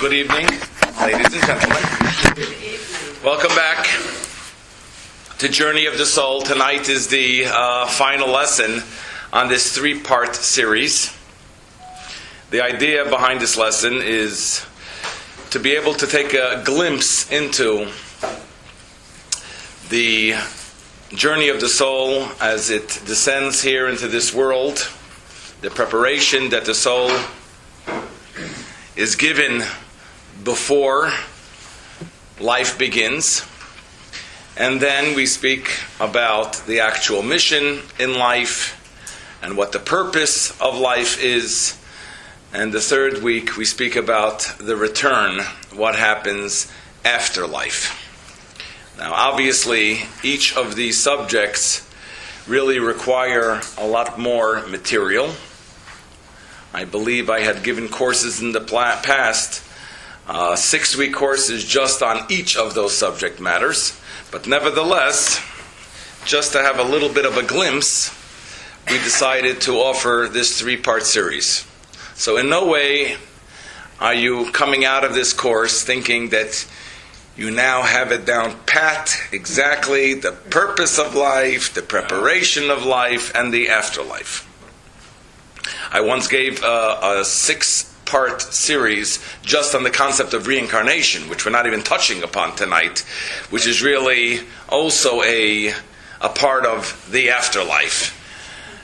Good evening, ladies and gentlemen. Welcome back to Journey of the Soul. Tonight is the final lesson on this three-part series. The idea behind this lesson is to be able to take a glimpse into the journey of the soul as it descends here into this world, the preparation that the soul is given before life begins. And then we speak about the actual mission in life and what the purpose of life is. And the third week we speak about the return, what happens after life. Now obviously each of these subjects really require a lot more material. I believe I had given courses in the past, 6-week courses just on each of those subject matters. But nevertheless, just to have a little bit of a glimpse, we decided to offer this 3-part series. So in no way are you coming out of this course thinking that you now have it down pat, exactly the purpose of life, the preparation of life, and the afterlife. I once gave a 6-part series just on the concept of reincarnation, which we're not even touching upon tonight, which is really also a part of the afterlife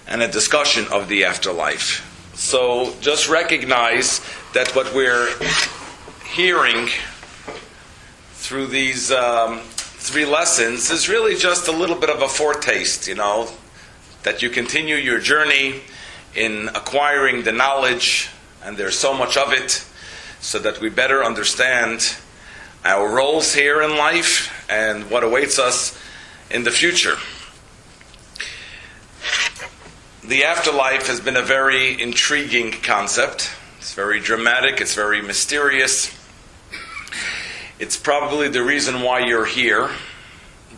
and a discussion of the afterlife. So just recognize that what we're hearing through these 3 lessons is really just a little bit of a foretaste, that you continue your journey in acquiring the knowledge, and there's so much of it, so that we better understand our roles here in life and what awaits us in the future. The afterlife has been a very intriguing concept. It's very dramatic, it's very mysterious. It's probably the reason why you're here,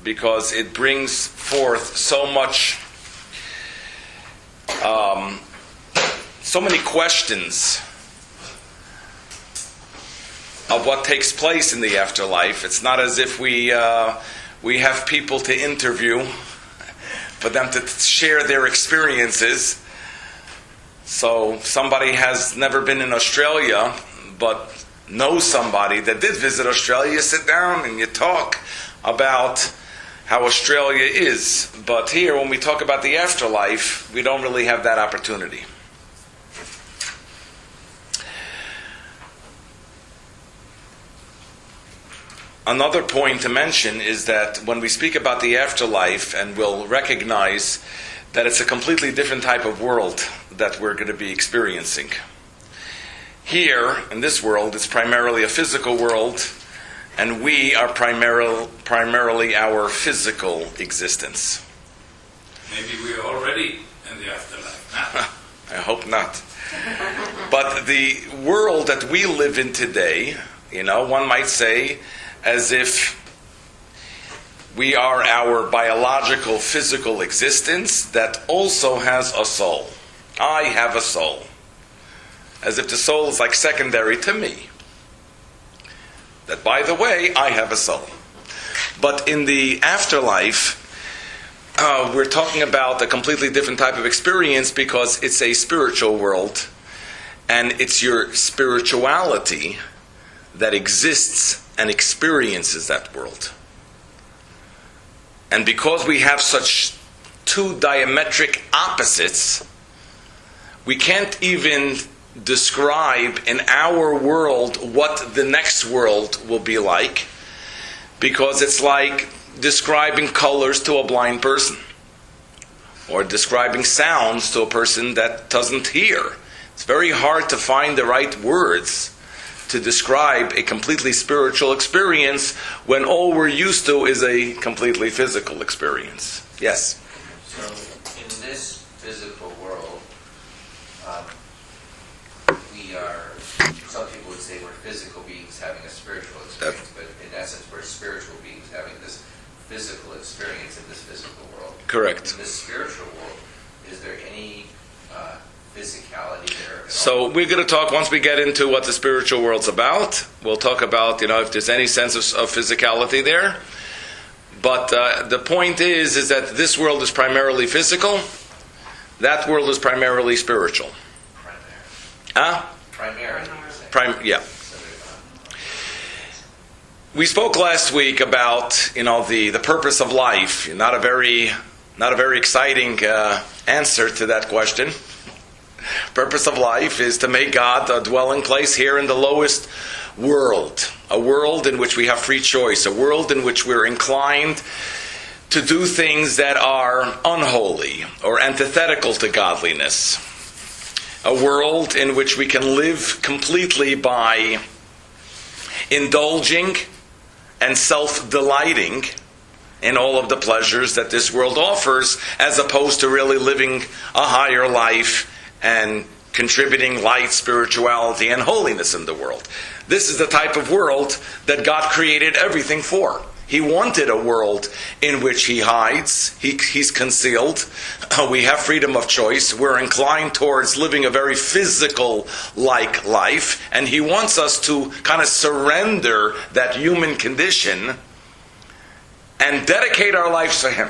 because it brings forth so many questions of what takes place in the afterlife. It's not as if we have people to interview for them to share their experiences. So somebody has never been in Australia but knows somebody that did visit Australia. You sit down and you talk about how Australia is. But here, when we talk about the afterlife, we don't really have that opportunity. Another point to mention is that when we speak about the afterlife, and we'll recognize that it's a completely different type of world that we're going to be experiencing. Here, in this world, it's primarily a physical world, and we are primarily our physical existence. Maybe we are already in the afterlife. I hope not. But the world that we live in today, one might say, as if we are our biological, physical existence that also has a soul. I have a soul. As if the soul is like secondary to me. That, by the way, I have a soul. But in the afterlife, we're talking about a completely different type of experience, because it's a spiritual world, and it's your spirituality that exists and experiences that world. And because we have such 2 diametric opposites, we can't even describe in our world what the next world will be like, because it's like describing colors to a blind person, or describing sounds to a person that doesn't hear. It's very hard to find the right words to describe a completely spiritual experience when all we're used to is a completely physical experience. Yes? So, in this physical world, we are, some people would say we're physical beings having a spiritual experience, but in essence we're spiritual beings having this physical experience in this physical world. Correct. In this spiritual world, is there any physicality there? So we're going to talk, once we get into what the spiritual world's about, we'll talk about, if there's any sense of physicality there. But the point is that this world is primarily physical. That world is primarily spiritual. Primarily. Yeah. We spoke last week about, the purpose of life. Not a very exciting answer to that question. Purpose of life is to make God a dwelling place here in the lowest world. A world in which we have free choice. A world in which we're inclined to do things that are unholy or antithetical to godliness. A world in which we can live completely by indulging and self-delighting in all of the pleasures that this world offers, as opposed to really living a higher life and contributing light, spirituality, and holiness in the world. This is the type of world that God created everything for. He wanted a world in which He hides, He's concealed. We have freedom of choice. We're inclined towards living a very physical-like life, and He wants us to kind of surrender that human condition and dedicate our lives to Him.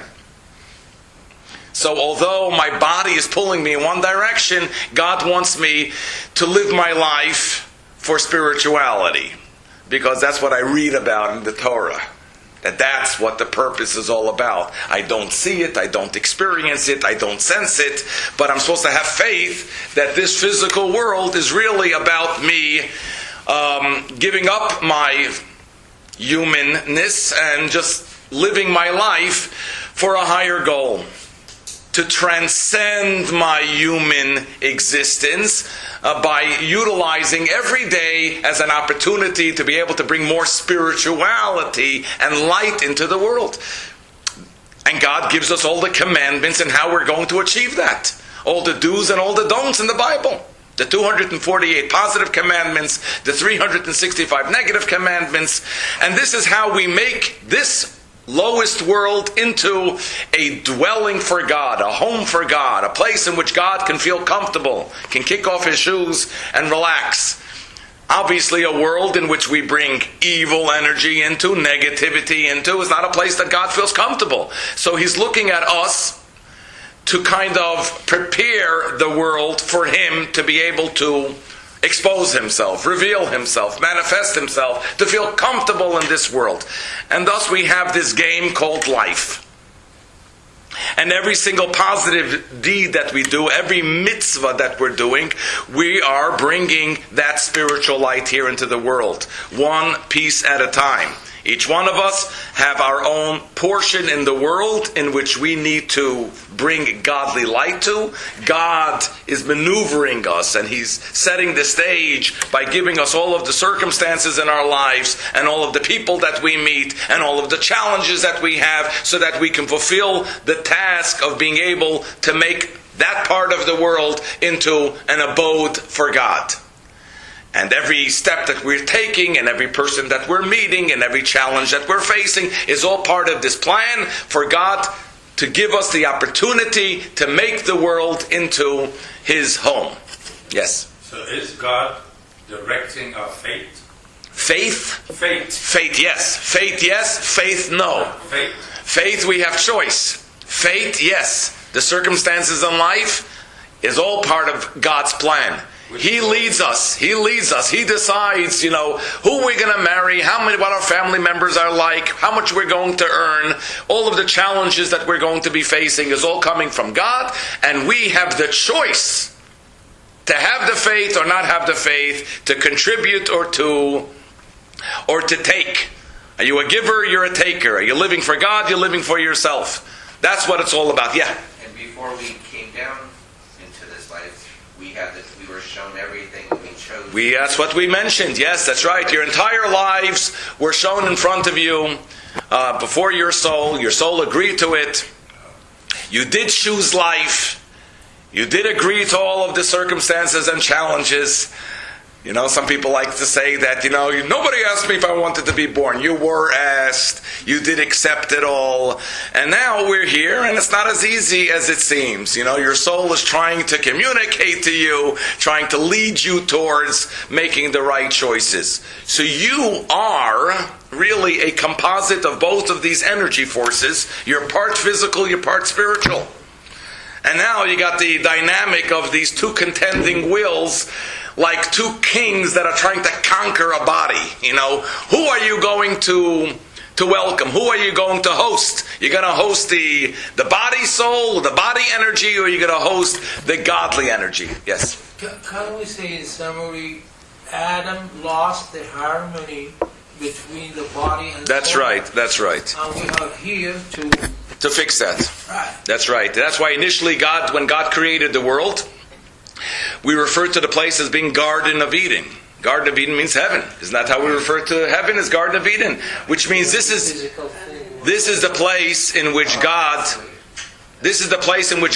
So although my body is pulling me in one direction, God wants me to live my life for spirituality, because that's what I read about in the Torah. That's what the purpose is all about. I don't see it, I don't experience it, I don't sense it, but I'm supposed to have faith that this physical world is really about me giving up my humanness and just living my life for a higher goal. To transcend my human existence by utilizing every day as an opportunity to be able to bring more spirituality and light into the world. And God gives us all the commandments and how we're going to achieve that. All the do's and all the don'ts in the Bible. The 248 positive commandments, the 365 negative commandments. And this is how we make this lowest world into a dwelling for God, a home for God, a place in which God can feel comfortable, can kick off His shoes and relax. Obviously, a world in which we bring evil energy into, negativity into, is not a place that God feels comfortable. So He's looking at us to kind of prepare the world for Him to be able to expose Himself, reveal Himself, manifest Himself, to feel comfortable in this world. And thus we have this game called life. And every single positive deed that we do, every mitzvah that we're doing, we are bringing that spiritual light here into the world, one piece at a time. Each one of us have our own portion in the world in which we need to bring godly light to. God is maneuvering us, and He's setting the stage by giving us all of the circumstances in our lives and all of the people that we meet and all of the challenges that we have, so that we can fulfill the task of being able to make that part of the world into an abode for God. And every step that we're taking, and every person that we're meeting, and every challenge that we're facing is all part of this plan for God to give us the opportunity to make the world into His home. Yes? So is God directing our fate? Faith? Fate, yes. Faith, yes. Faith, no. Fate. Faith, we have choice. Faith, yes. The circumstances in life is all part of God's plan. He leads us. He decides, who we're going to marry, what our family members are like, how much we're going to earn. All of the challenges that we're going to be facing is all coming from God. And we have the choice to have the faith or not have the faith, to contribute or to take. Are you a giver? You're a taker. Are you living for God? You're living for yourself. That's what it's all about. Yeah. And before we came down into this life, we were shown everything we chose. That's what we mentioned. Yes, that's right. Your entire lives were shown in front of you before your soul. Your soul agreed to it. You did choose life. You did agree to all of the circumstances and challenges. You know, some people like to say that, you know, nobody asked me if I wanted to be born. You were asked, you did accept it all, and now we're here, and it's not as easy as it seems. You know, your soul is trying to communicate to you, trying to lead you towards making the right choices. So you are really a composite of both of these energy forces. You're part physical, you're part spiritual. And now you got the dynamic of these two contending wills, like two kings that are trying to conquer a body. You know, who are you going to welcome? Who are you going to host? You're going to host the body soul, the body energy, or you're going to host the godly energy? Yes? Can we say in summary, Adam lost the harmony between the body and the soul? That's right. And we are here to fix that. Right. That's right. That's why initially when God created the world, we refer to the place as being Garden of Eden. Garden of Eden means heaven. Isn't that how we refer to heaven, as Garden of Eden? Which means this is the place in which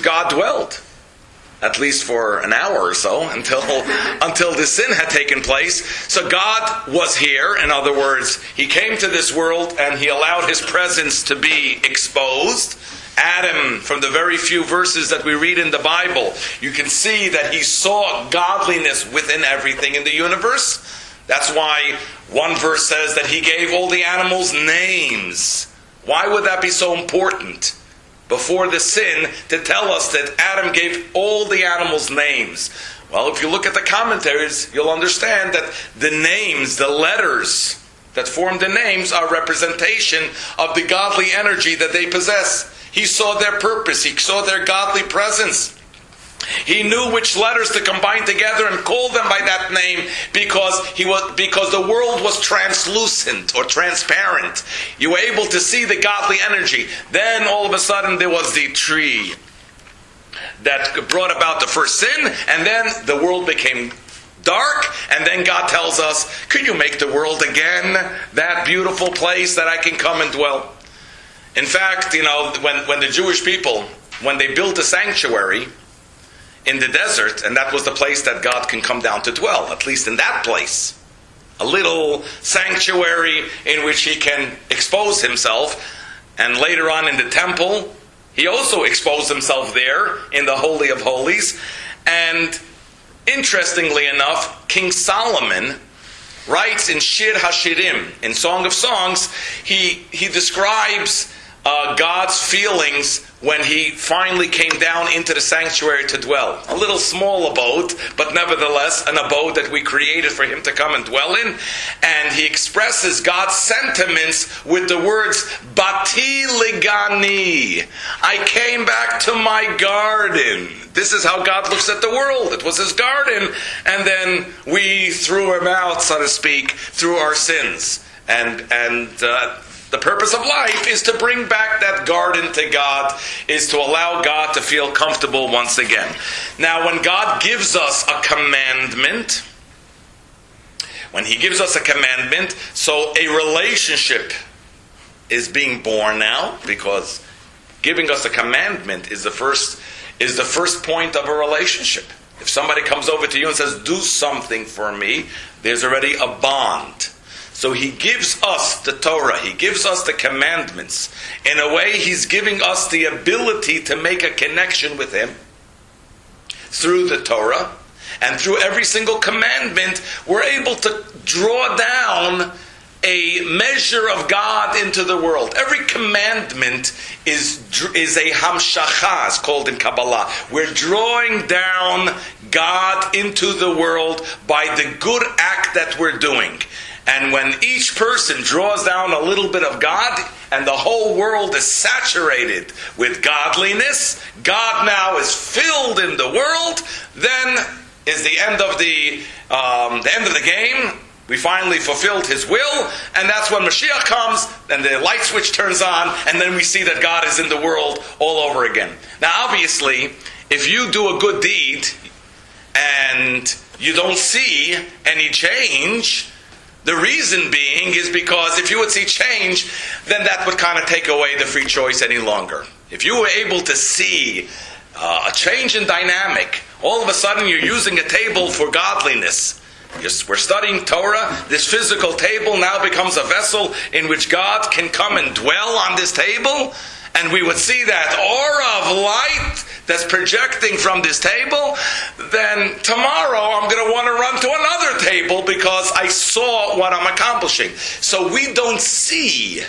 God dwelled. At least for an hour or so, until the sin had taken place. So God was here. In other words, He came to this world and He allowed His presence to be exposed. Adam, from the very few verses that we read in the Bible, you can see that he saw godliness within everything in the universe. That's why one verse says that He gave all the animals names. Why would that be so important? Before the sin, to tell us that Adam gave all the animals names. Well, if you look at the commentaries, you'll understand that the names, the letters that form the names, are representation of the godly energy that they possess. He saw their purpose. He saw their godly presence. He knew which letters to combine together and call them by that name because the world was translucent or transparent. You were able to see the godly energy. Then all of a sudden there was the tree that brought about the first sin, and then the world became dark, and then God tells us, could you make the world again that beautiful place that I can come and dwell? In fact, you know, when the Jewish people, when they built a sanctuary in the desert, and that was the place that God can come down to dwell, at least in that place, a little sanctuary in which He can expose Himself. And later on in the temple, He also exposed Himself there in the Holy of Holies. And interestingly enough, King Solomon writes in Shir HaShirim, in Song of Songs, he describes God's feelings when He finally came down into the sanctuary to dwell. A little small abode, but nevertheless an abode that we created for Him to come and dwell in. And He expresses God's sentiments with the words, Bati ligani. I came back to my garden. This is how God looks at the world. It was His garden, and then we threw Him out, so to speak, through our sins. And the purpose of life is to bring back that garden to God, is to allow God to feel comfortable once again. Now, when God gives us a commandment, so a relationship is being born now, because giving us a commandment is the first point of a relationship. If somebody comes over to you and says, do something for me, there's already a bond. So He gives us the Torah, He gives us the commandments. In a way, He's giving us the ability to make a connection with Him through the Torah. And through every single commandment, we're able to draw down a measure of God into the world. Every commandment is a hamshacha, it's called in Kabbalah. We're drawing down God into the world by the good act that we're doing. And when each person draws down a little bit of God, and the whole world is saturated with godliness, God now is filled in the world, then is the end of the game. We finally fulfilled His will, and that's when Mashiach comes, and the light switch turns on, and then we see that God is in the world all over again. Now, obviously, if you do a good deed, and you don't see any change, the reason being is because if you would see change, then that would kind of take away the free choice any longer. If you were able to see a change in dynamic, all of a sudden you're using a table for godliness. Yes, we're studying Torah. This physical table now becomes a vessel in which God can come and dwell on this table. And we would see that aura of light that's projecting from this table. Then tomorrow I'm going to want to run to another table because I saw what I'm accomplishing. So we don't see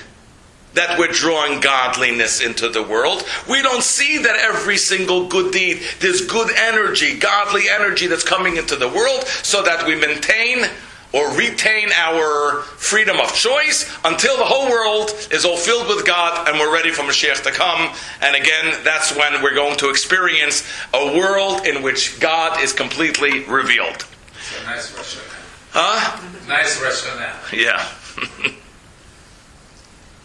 that we're drawing godliness into the world. We don't see that every single good deed, there's good energy, godly energy that's coming into the world, so that we maintain or retain our freedom of choice until the whole world is all filled with God and we're ready for Mashiach to come. And again, that's when we're going to experience a world in which God is completely revealed. So nice rationale. Huh? Nice rationale. Yeah.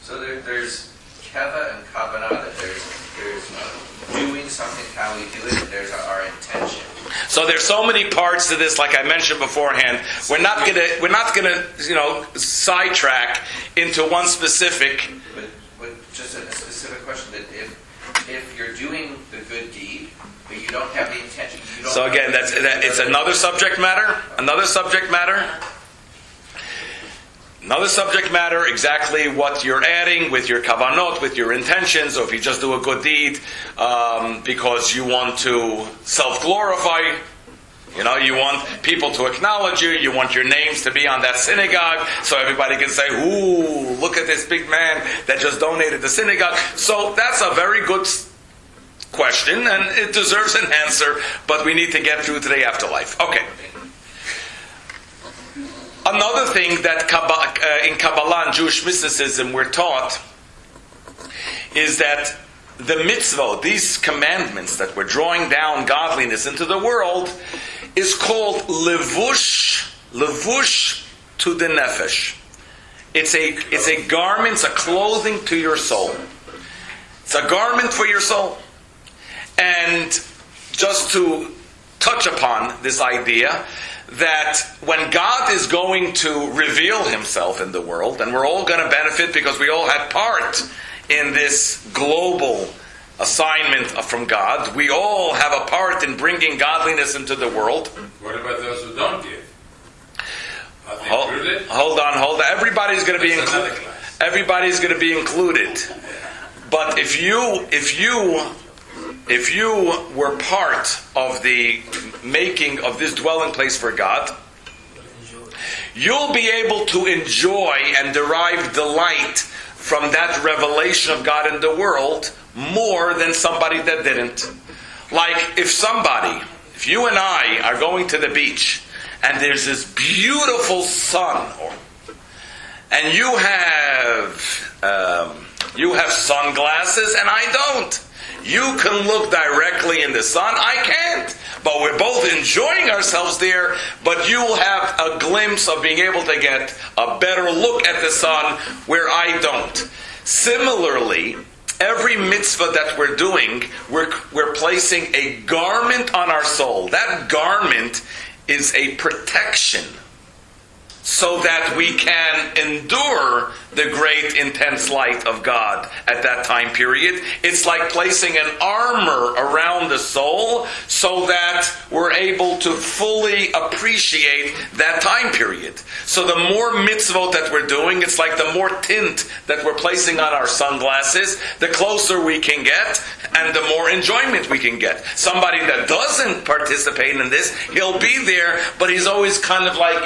So there's keva and kavanah, that there's doing something, how we do it, and there's our intention. So there's so many parts to this, like I mentioned beforehand. We're not gonna sidetrack into one specific. But just a specific question, that if you're doing the good deed, but you don't have the intention, you don't. So again, it's another subject matter. Another subject matter. Another subject matter, exactly what you're adding with your kavanot, with your intentions, or if you just do a good deed because you want to self-glorify. You know, you want people to acknowledge you. You want your names to be on that synagogue so everybody can say, ooh, look at this big man that just donated the synagogue. So that's a very good question, and it deserves an answer, but we need to get through to the afterlife. Okay. Another thing that in Kabbalah and Jewish mysticism we're taught is that the mitzvot, these commandments that we're drawing down godliness into the world, is called levush to the nefesh. It's a garment, it's a clothing to your soul. It's a garment for your soul. And just to touch upon this idea, that when God is going to reveal himself in the world, and we're all going to benefit because we all had part in this global assignment from God, we all have a part in bringing godliness into the world. What about those who don't give? Are they included? Hold on. Everybody's going to be included. Everybody's going to be included. But if you were part of the making of this dwelling place for God, you'll be able to enjoy and derive delight from that revelation of God in the world more than somebody that didn't. Like if you and I are going to the beach and there's this beautiful sun, and you have sunglasses and I don't. You can look directly in the sun. I can't. But we're both enjoying ourselves there, but you will have a glimpse of being able to get a better look at the sun where I don't. Similarly, every mitzvah that we're doing, we're placing a garment on our soul. That garment is a protection so that we can endure the great intense light of God at that time period. It's like placing an armor around the soul so that we're able to fully appreciate that time period. So the more mitzvot that we're doing, it's like the more tint that we're placing on our sunglasses, the closer we can get and the more enjoyment we can get. Somebody that doesn't participate in this, he'll be there, but he's always kind of like,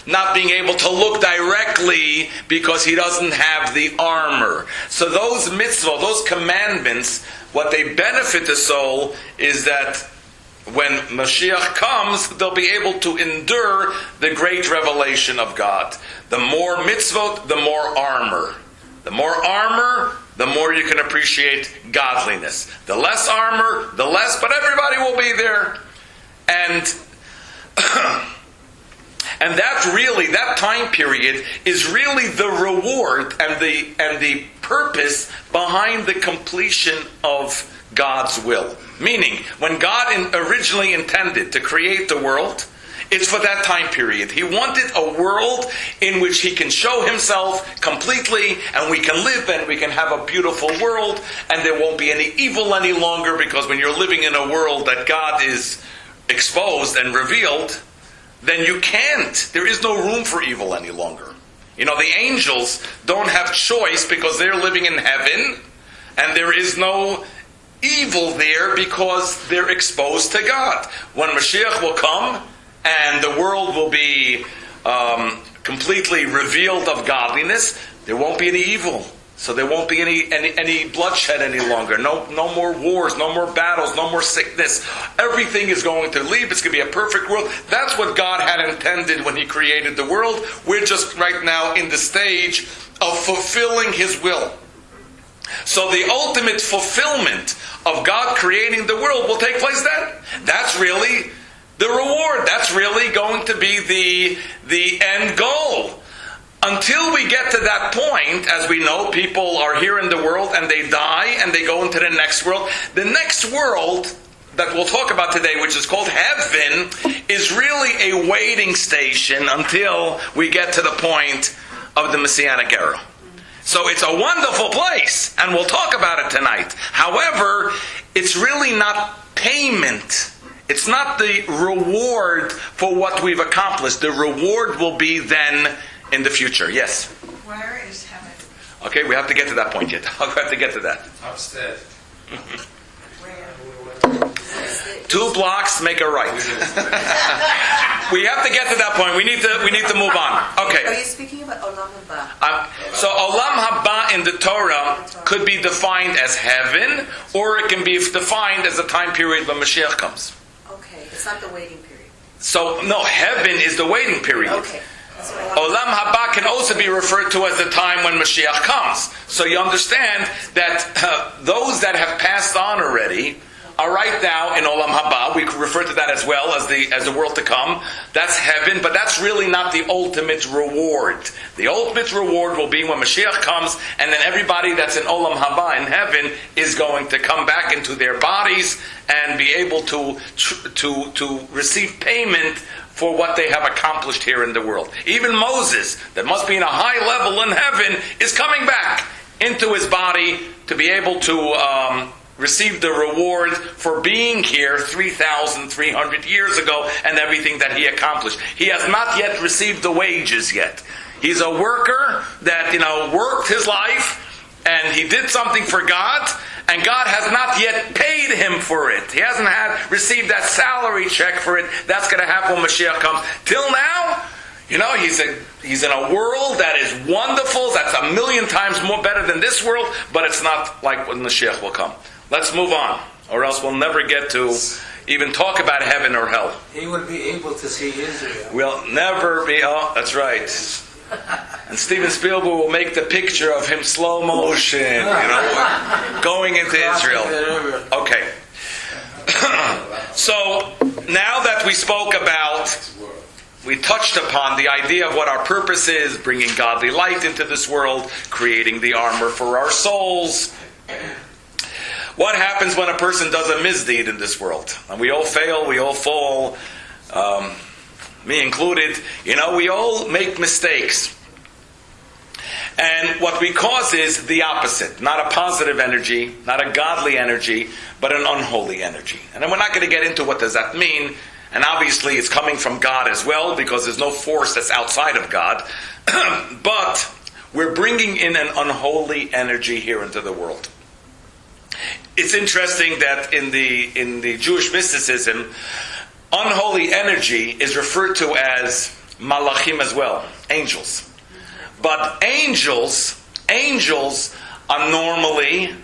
not being able to look directly because he doesn't have the armor. So those mitzvot, those commandments, what they benefit the soul is that when Mashiach comes, they'll be able to endure the great revelation of God. The more mitzvot, the more armor. The more armor, the more you can appreciate godliness. The less armor, the less, but everybody will be there. And that time period is really the reward and the purpose behind the completion of God's will. Meaning, when God originally intended to create the world, it's for that time period. He wanted a world in which He can show Himself completely, and we can live and we can have a beautiful world, and there won't be any evil any longer, because when you're living in a world that God is exposed and revealed, then you can't. There is no room for evil any longer. You know, the angels don't have choice because they're living in heaven, and there is no evil there because they're exposed to God. When Mashiach will come and the world will be completely revealed of godliness, there won't be any evil. So there won't be any bloodshed any longer. No more wars, no more battles, no more sickness. Everything is going to leave. It's going to be a perfect world. That's what God had intended when He created the world. We're just right now in the stage of fulfilling His will. So the ultimate fulfillment of God creating the world will take place then. That's really the reward. That's really going to be the end goal. Until we get to that point, as we know, people are here in the world and they die and they go into the next world. The next world that we'll talk about today, which is called heaven, is really a waiting station until we get to the point of the Messianic era. So it's a wonderful place, and we'll talk about it tonight. However, it's really not payment. It's not the reward for what we've accomplished. The reward will be then in the future. Yes? Where is heaven? Okay, we have to get to that point yet. I'll have to get to that. Upstairs. Where? 2 blocks, make a right. We have to get to that point. We need to move on. Are Okay. you speaking about Olam Haba? So Olam Haba in the Torah could be defined as heaven, or it can be defined as a time period when Mashiach comes. Okay, it's not the waiting period. So, no, heaven is the waiting period. Okay. That's what I want. Olam Haba can also be referred to as the time when Mashiach comes. So you understand that those that have passed on already are right now in Olam Haba. We refer to that as well as the world to come. That's heaven, but that's really not the ultimate reward. The ultimate reward will be when Mashiach comes, and then everybody that's in Olam Haba in heaven is going to come back into their bodies and be able to receive payment for what they have accomplished here in the world. Even Moses, that must be in a high level in heaven, is coming back into his body to be able to receive the reward for being here 3,300 years ago and everything that he accomplished. He has not yet received the wages yet. He's a worker that, worked his life, and he did something for God, and God has not yet paid him for it. He hasn't received that salary check for it. That's going to happen when Mashiach comes. Till now, he's in a world that is wonderful. That's 1,000,000 times more better than this world, but it's not like when Mashiach will come. Let's move on, or else we'll never get to even talk about heaven or hell. He will be able to see Israel. We'll never be. Oh, that's right. And Steven Spielberg will make the picture of him slow motion, going into Israel. Okay. So now that we touched upon the idea of what our purpose is, bringing godly light into this world, creating the armor for our souls. What happens when a person does a misdeed in this world? And we all fail, we all fall, me included. We all make mistakes. And what we cause is the opposite. Not a positive energy, not a godly energy, but an unholy energy. And then we're not going to get into what does that mean. And obviously it's coming from God as well, because there's no force that's outside of God. But we're bringing in an unholy energy here into the world. It's interesting that in the Jewish mysticism, unholy energy is referred to as malachim as well, angels. But angels are normally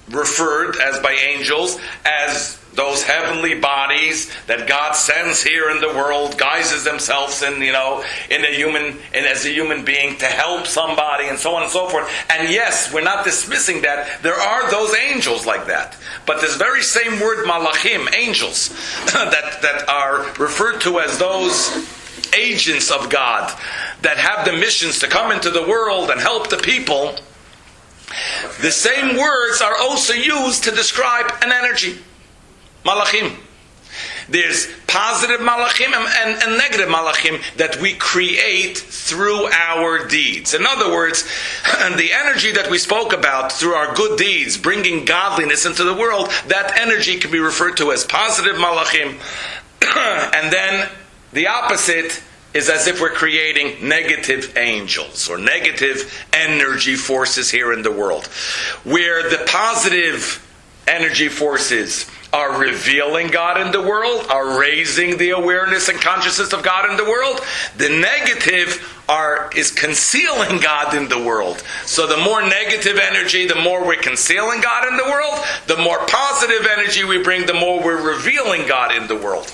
referred as by angels as those heavenly bodies that God sends here in the world, guises themselves in as a human being to help somebody, and so on and so forth. And yes, we're not dismissing that. There are those angels like that. But this very same word malachim, angels, that are referred to as those agents of God that have the missions to come into the world and help the people, the same words are also used to describe an energy. Malachim. There's positive malachim and negative malachim that we create through our deeds. In other words, the energy that we spoke about through our good deeds, bringing godliness into the world, that energy can be referred to as positive malachim. And then The opposite is as if we're creating negative angels or negative energy forces here in the world. Where the positive energy forces are revealing God in the world, are raising the awareness and consciousness of God in the world, the negative is concealing God in the world. So the more negative energy, the more we're concealing God in the world. The more positive energy we bring, the more we're revealing God in the world.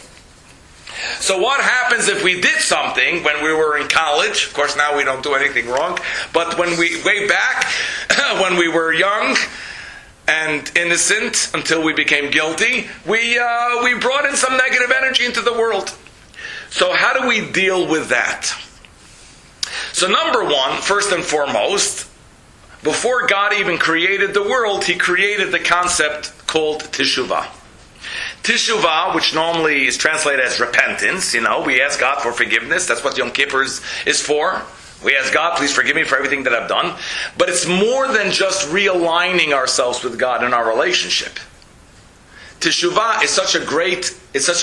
So what happens if we did something when we were in college? Of course, now we don't do anything wrong. But way back, when we were young and innocent until we became guilty, we brought in some negative energy into the world. So how do we deal with that? So number one, first and foremost, before God even created the world, He created the concept called teshuvah. Teshuvah, which normally is translated as repentance, we ask God for forgiveness. That's what Yom Kippur is for. We ask God, please forgive me for everything that I've done. But it's more than just realigning ourselves with God in our relationship. Teshuvah is such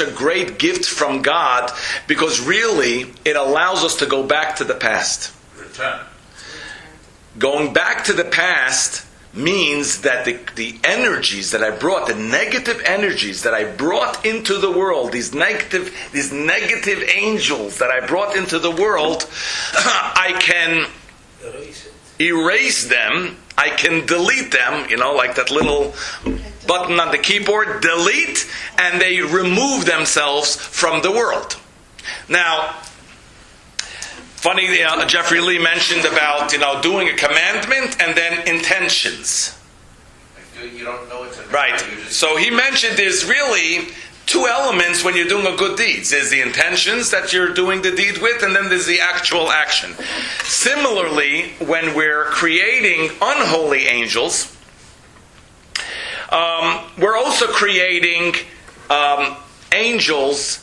a great gift from God because really it allows us to go back to the past. Return. Going back to the past means that the energies that I brought, the negative energies that I brought into the world, these negative angels that I brought into the world, I can erase them, I can delete them, like that little button on the keyboard, delete, and they remove themselves from the world. Now, funny, Jeffrey Lee mentioned about, doing a commandment and then intentions. You don't know what to do. Right. So he mentioned there's really two elements when you're doing a good deed. There's the intentions that you're doing the deed with, and then there's the actual action. Similarly, when we're creating unholy angels, we're also creating angels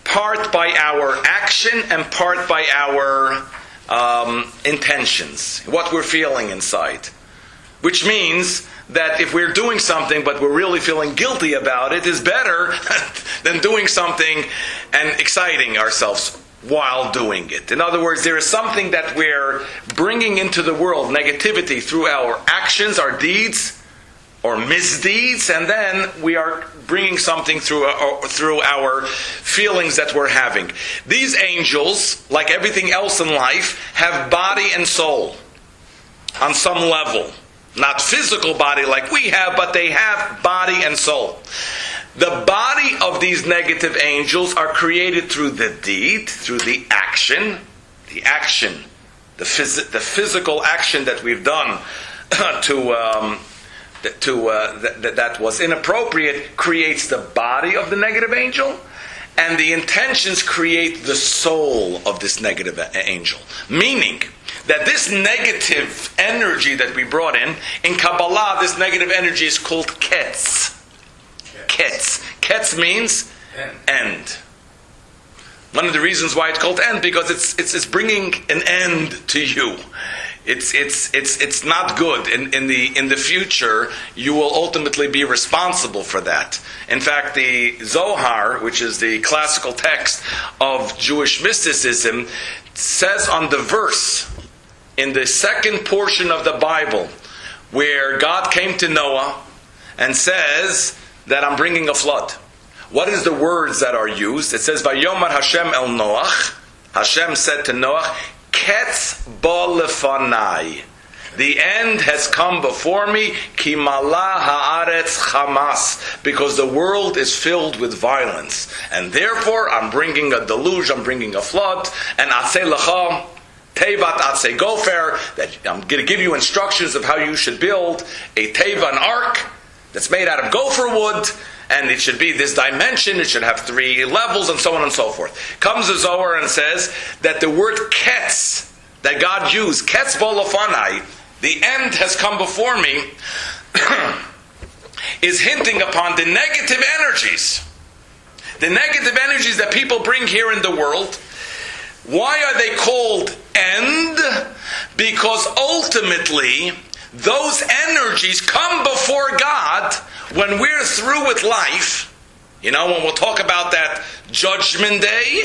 part by our action and part by our intentions, what we're feeling inside. Which means that if we're doing something but we're really feeling guilty about it, is better than doing something and exciting ourselves while doing it. In other words, there is something that we're bringing into the world, negativity, through our actions, our deeds, or misdeeds, and then we are bringing something through our feelings that we're having. These angels, like everything else in life, have body and soul on some level. Not physical body like we have, but they have body and soul. The body of these negative angels are created through the deed, through the action, the physical action that we've done that was inappropriate, creates the body of the negative angel, and the intentions create the soul of this negative angel. Meaning that this negative energy that we brought in Kabbalah, this negative energy is called ketz. Ketz means end. One of the reasons why it's called end, because it's bringing an end to you. It's not good. In the future, you will ultimately be responsible for that. In fact, the Zohar, which is the classical text of Jewish mysticism, says on the verse in the second portion of the Bible, where God came to Noah and says that I'm bringing a flood. What is the words that are used? It says, Vayomar Hashem el Noach. Hashem said to Noah, Ketz ba lefanai. The end has come before me, ki malah haaretz chamas, because the world is filled with violence. And therefore, I'm bringing a deluge, I'm bringing a flood, and atzei lecha, tevat atzei gofer, that I'm going to give you instructions of how you should build a teva, an ark, that's made out of gopher wood, and it should be this dimension, it should have 3 levels, and so on and so forth. Comes the Zohar and says that the word ketz, that God used, ketz volofanai, the end has come before me, is hinting upon the negative energies. The negative energies that people bring here in the world. Why are they called end? Because ultimately, those energies come before God when we're through with life. When we'll talk about that Judgment Day,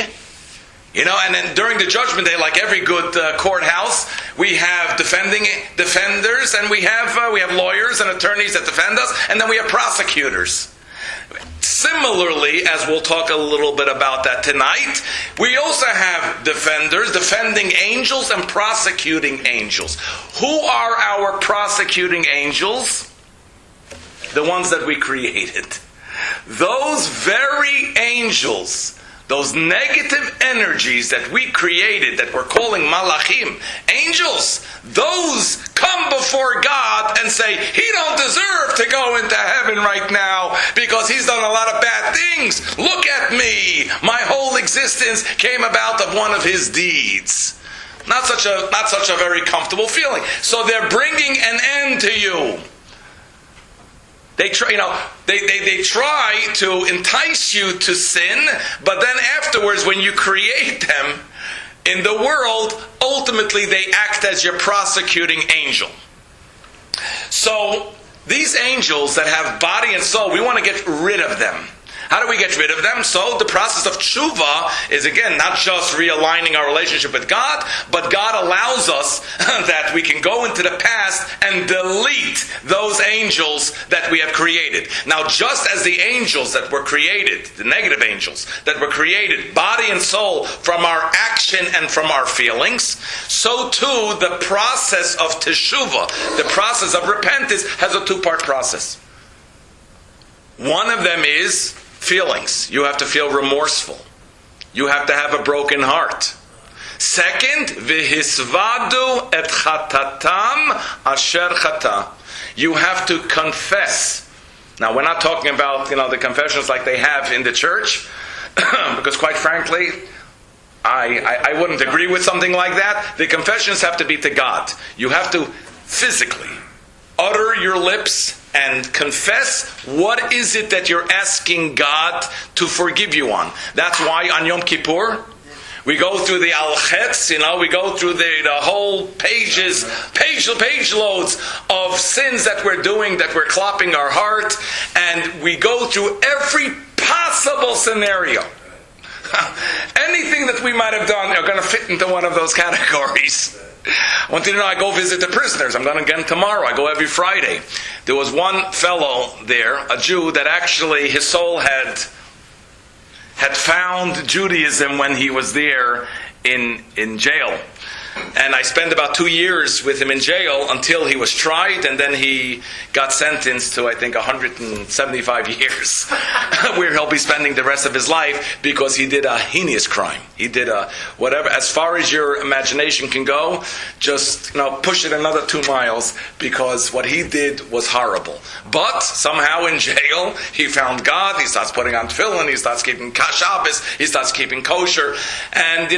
and then during the Judgment Day, like every good courthouse, we have defenders, and we have lawyers and attorneys that defend us, and then we have prosecutors. Similarly, as we'll talk a little bit about that tonight, we also have defenders, defending angels, and prosecuting angels. Who are our prosecuting angels? The ones that we created. Those very angels, those negative energies that we created, that we're calling malachim, angels, those come before God and say, he don't deserve to go into heaven right now because he's done a lot of bad things. Look at me. My whole existence came about of one of his deeds. Not such a very comfortable feeling. So they're bringing an end to you. They try, they try to entice you to sin, but then afterwards, when you create them in the world, ultimately they act as your prosecuting angel. So these angels that have body and soul, we want to get rid of them. How do we get rid of them? So the process of tshuva is, again, not just realigning our relationship with God, but God allows us that we can go into the past and delete those angels that we have created. Now, just as the angels that were created, the negative angels that were created, body and soul, from our action and from our feelings, so too the process of teshuvah, the process of repentance, has a two-part process. One of them is feelings. You have to feel remorseful. You have to have a broken heart. Second, v'hisvadu et chatatam asher chata. You have to confess. Now, we're not talking about the confessions like they have in the church, because quite frankly, I wouldn't agree with something like that. The confessions have to be to God. You have to physically utter your lips and confess what is it that you're asking God to forgive you on. That's why on Yom Kippur, we go through the al-chetz, we go through the whole page loads of sins that we're doing, that we're clopping our heart, and we go through every possible scenario. Anything that we might have done are going to fit into one of those categories. I want you to know, I go visit the prisoners. I'm going again tomorrow. I go every Friday. There was one fellow there, a Jew, that actually his soul had found Judaism when he was there in jail. And I spent about 2 years with him in jail until he was tried, and then he got sentenced to, I think, 175 years, where he'll be spending the rest of his life because he did a heinous crime. He did a whatever, as far as your imagination can go, just push it another 2 miles, because what he did was horrible. But somehow in jail, he found God. He starts putting on tefillin. He starts keeping Shabbos. He starts keeping kosher, and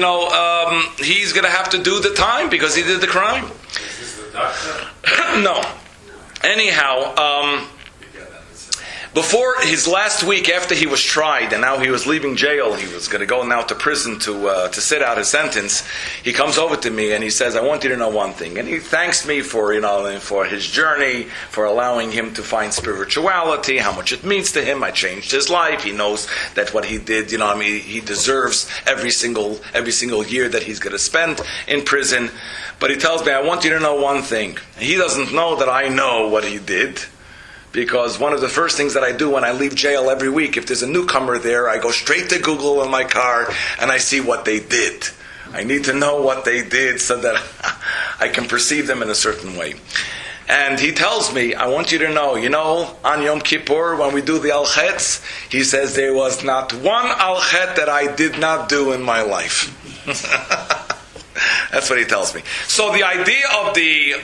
he's going to have to do the time because he did the crime. Is this the doctor? No. Anyhow, before his last week after he was tried, and now he was leaving jail, he was going to go now to prison to sit out his sentence. He comes over to me and he says, "I want you to know one thing." And he thanks me for for his journey, for allowing him to find spirituality, how much it means to him. I changed his life. He knows that what he did, he deserves every single year that he's going to spend in prison. But he tells me, "I want you to know one thing." He doesn't know that I know what he did. Because one of the first things that I do when I leave jail every week, if there's a newcomer there, I go straight to Google in my car and I see what they did. I need to know what they did so that I can perceive them in a certain way. And he tells me, "I want you to know, on Yom Kippur, when we do the al-chetz," he says, "there was not one al-chet that I did not do in my life." That's what he tells me. So the idea of the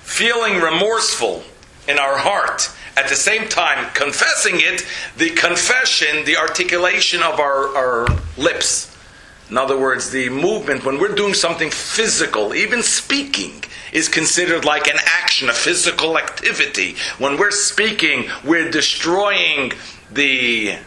feeling remorseful in our heart, at the same time confessing it, the confession, the articulation of our lips. In other words, the movement, when we're doing something physical, even speaking is considered like an action, a physical activity. When we're speaking, we're destroying the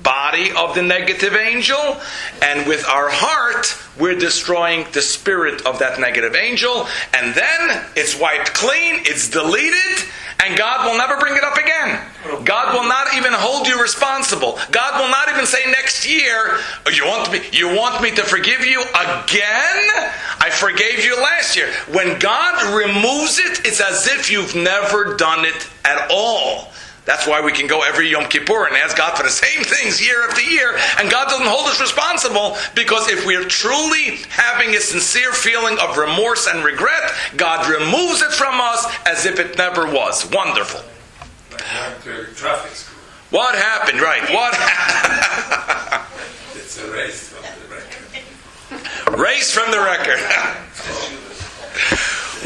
body of the negative angel, and with our heart, we're destroying the spirit of that negative angel, and then it's wiped clean, it's deleted, and God will never bring it up again. God will not even hold you responsible. God will not even say next year, you want me to forgive you again? I forgave you last year. When God removes it, it's as if you've never done it at all. That's why we can go every Yom Kippur and ask God for the same things year after year, and God doesn't hold us responsible, because if we're truly having a sincere feeling of remorse and regret, God removes it from us as if it never was. Wonderful. Like going to traffic school. What happened? Right. What It's a race from the record. Race from the record.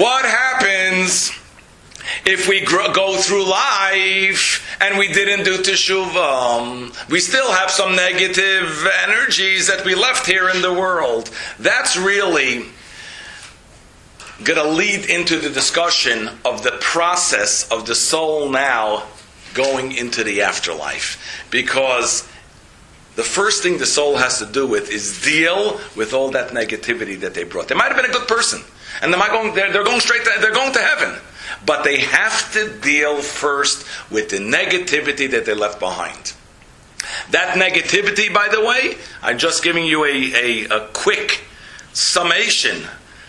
What happens if we go through life and we didn't do teshuvah? We still have some negative energies that we left here in the world. That's really going to lead into the discussion of the process of the soul now going into the afterlife. Because the first thing the soul has to do with is deal with all that negativity that they brought. They might have been a good person, and they're going to heaven. But they have to deal first with the negativity that they left behind. That negativity, by the way, I'm just giving you a quick summation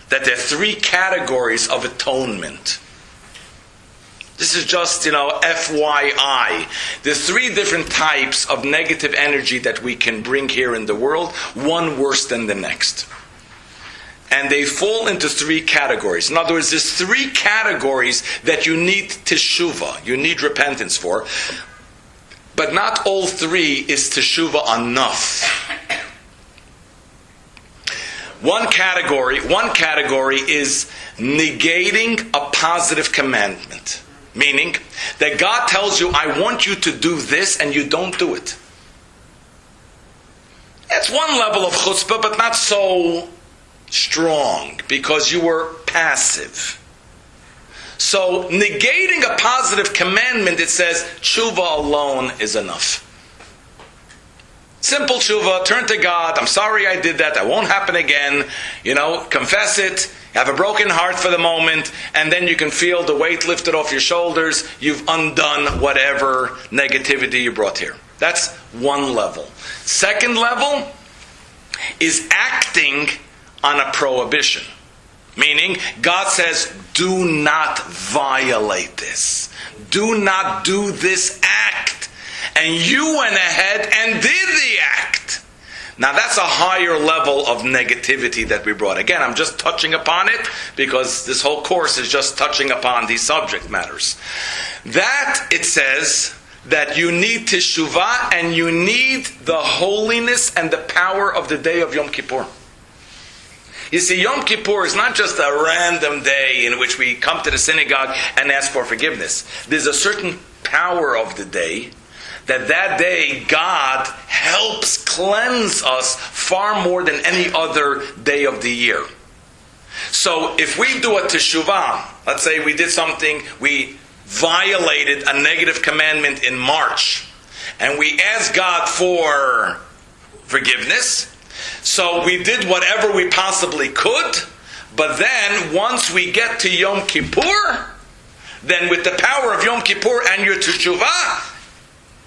that there are 3 categories of atonement. This is just, FYI. There's 3 different types of negative energy that we can bring here in the world, one worse than the next. And they fall into 3 categories. In other words, there's 3 categories that you need teshuvah, you need repentance for. But not all 3 is teshuvah enough. One category is negating a positive commandment. Meaning that God tells you, I want you to do this, and you don't do it. That's one level of chutzpah, but not so strong, because you were passive. So negating a positive commandment, it says tshuva alone is enough. Simple tshuva, turn to God, I'm sorry I did that, that won't happen again, confess it, have a broken heart for the moment, and then you can feel the weight lifted off your shoulders, you've undone whatever negativity you brought here. That's one level. Second level is acting on a prohibition. Meaning, God says, do not violate this. Do not do this act. And you went ahead and did the act. Now that's a higher level of negativity that we brought. Again, I'm just touching upon it because this whole course is just touching upon these subject matters. That, it says, that you need teshuvah and you need the holiness and the power of the day of Yom Kippur. You see, Yom Kippur is not just a random day in which we come to the synagogue and ask for forgiveness. There's a certain power of the day that day God helps cleanse us far more than any other day of the year. So if we do a teshuvah, let's say we did something, we violated a negative commandment in March, and we asked God for forgiveness, so we did whatever we possibly could, but then once we get to Yom Kippur, then with the power of Yom Kippur and your teshuvah,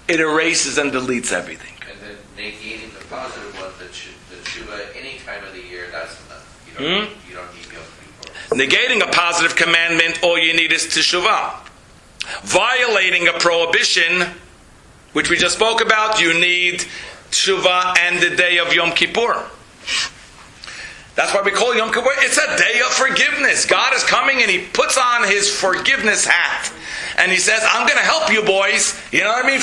it erases and deletes everything. And then negating the positive one, the tshuva, any time of the year, that's enough. You don't need Yom Kippur. Negating a positive commandment, all you need is teshuvah. Violating a prohibition, which we just spoke about, you need teshuvah and the day of Yom Kippur. That's why we call Yom Kippur. It's a day of forgiveness. God is coming and He puts on His forgiveness hat. And He says, I'm going to help you boys. You know what I mean?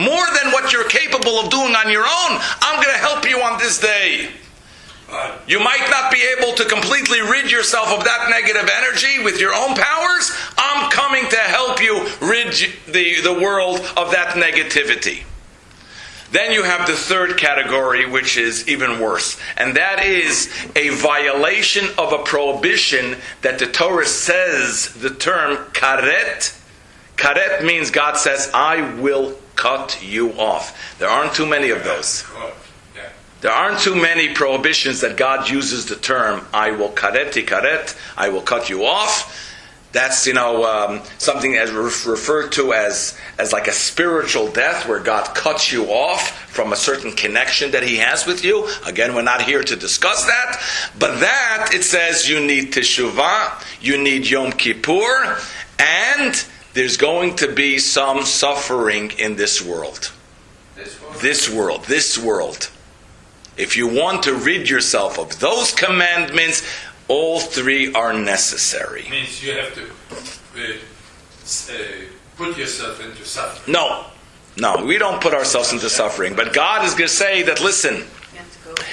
More than what you're capable of doing on your own, I'm going to help you on this day. You might not be able to completely rid yourself of that negative energy with your own powers. I'm coming to help you rid the world of that negativity. Then you have the third category, which is even worse. And that is a violation of a prohibition that the Torah says the term karet. Karet means God says, I will cut you off. There aren't too many of those. Yeah. There aren't too many prohibitions that God uses the term, I will karet, I will cut you off. That's, something as referred to as like a spiritual death where God cuts you off from a certain connection that He has with you. Again, we're not here to discuss that. But that, it says, you need Teshuvah, you need Yom Kippur, and there's going to be some suffering in this world. This world. If you want to rid yourself of those commandments, all three are necessary. Means you have to put yourself into suffering. No, we don't put ourselves into suffering. But God is going to say that, listen, You have to go there.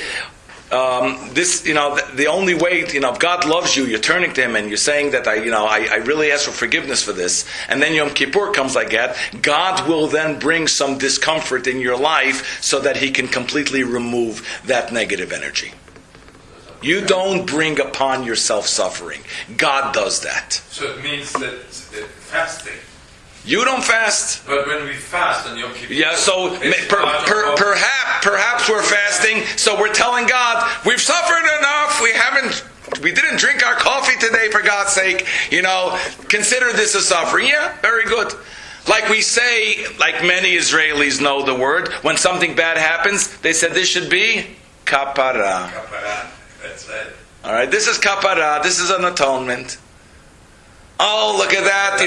the only way, if God loves you, you're turning to Him and you're saying that I really ask for forgiveness for this. And then Yom Kippur comes like that. God will then bring some discomfort in your life so that He can completely remove that negative energy. You don't bring upon yourself suffering. God does that. So it means that fasting. You don't fast. But when we fast on Yom Kippur, Yeah, so perhaps we're fasting, so we're telling God, we've suffered enough, we didn't drink our coffee today, for God's sake, consider this a suffering. Yeah, very good. Like we say, like many Israelis know the word, when something bad happens, they said this should be kapara. Kapara. That's right. Alright, this is kapara, this is an atonement. Oh, look at that,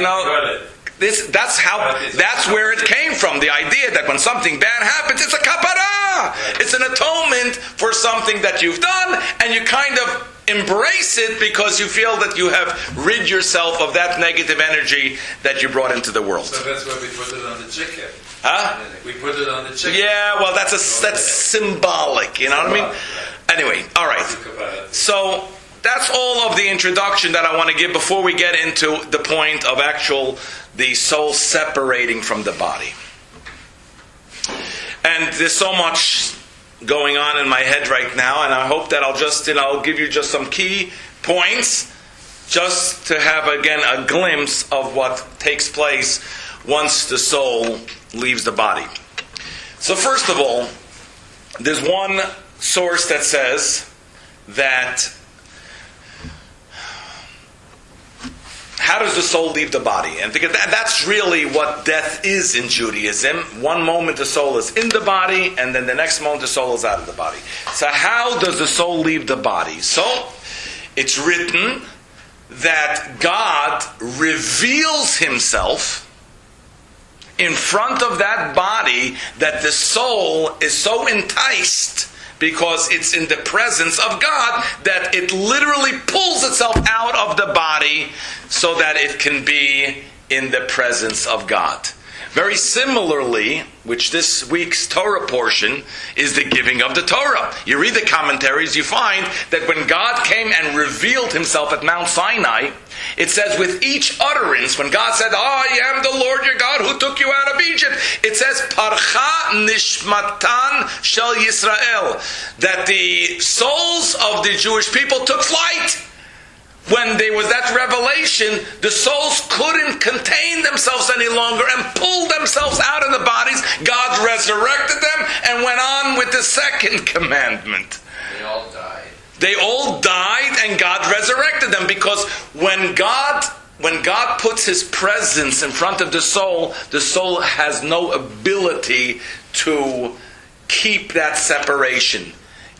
That's where it came from. The idea that when something bad happens, it's a kapara. It's an atonement for something that you've done, and you kind of embrace it because you feel that you have rid yourself of that negative energy that you brought into the world. So that's why we put it on the chicken. Huh? We put it on the chicken. Yeah, well, that's symbolic. You know what I mean? Anyway, all right. So that's all of the introduction that I want to give before we get into the point of the soul separating from the body. And there's so much going on in my head right now, and I hope that I'll just, give you just some key points, just to have, again, a glimpse of what takes place once the soul leaves the body. So first of all, there's one source that says that how does the soul leave the body? And because that's really what death is in Judaism. One moment the soul is in the body, and then the next moment the soul is out of the body. So how does the soul leave the body? So it's written that God reveals Himself in front of that body, that the soul is so enticed because it's in the presence of God that it literally pulls itself out of the body so that it can be in the presence of God. Very similarly, which this week's Torah portion is the giving of the Torah. You read the commentaries, you find that when God came and revealed Himself at Mount Sinai, it says with each utterance, when God said, I am the Lord your God who took you out of Egypt, it says, Parcha nishmatan shel Yisrael, that the souls of the Jewish people took flight. When there was that revelation, the souls couldn't contain themselves any longer and pulled themselves out of the bodies. God resurrected them and went on with the second commandment. They all died. They all died and God resurrected them, because when God puts His presence in front of the soul has no ability to keep that separation.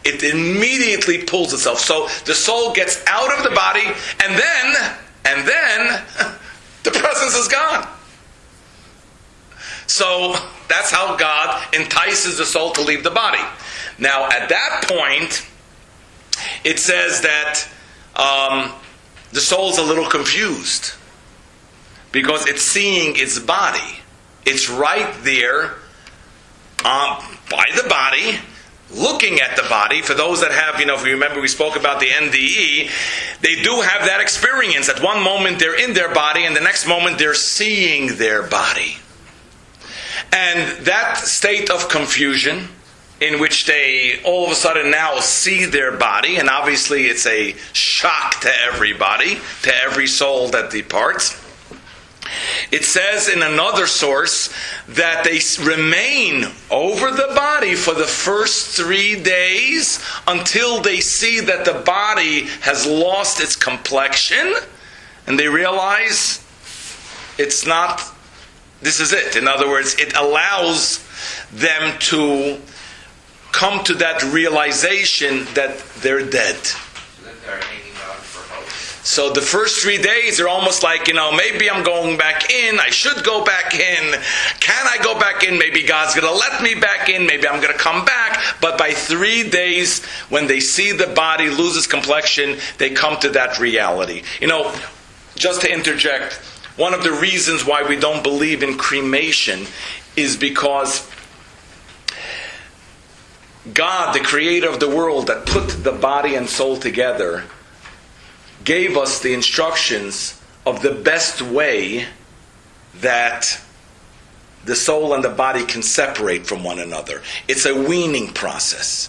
It immediately pulls itself. So the soul gets out of the body, and then the presence is gone. So that's how God entices the soul to leave the body. Now at that point, it says that the soul's a little confused because it's seeing its body. It's right there by the body, looking at the body. For those that have, if you remember we spoke about the NDE, they do have that experience. At one moment they're in their body, and the next moment they're seeing their body. And that state of confusion, in which they all of a sudden now see their body, and obviously it's a shock to everybody, to every soul that departs. It says in another source that they remain over the body for the first 3 days until they see that the body has lost its complexion, and they realize it's not, this is it. In other words, it allows them to come to that realization that they're dead. So that they're hanging on for hope. So the first 3 days are almost like, maybe I'm going back in. I should go back in. Can I go back in? Maybe God's going to let me back in. Maybe I'm going to come back. But by 3 days, when they see the body lose its complexion, they come to that reality. Just to interject, one of the reasons why we don't believe in cremation is because God, the creator of the world that put the body and soul together, gave us the instructions of the best way that the soul and the body can separate from one another. It's a weaning process.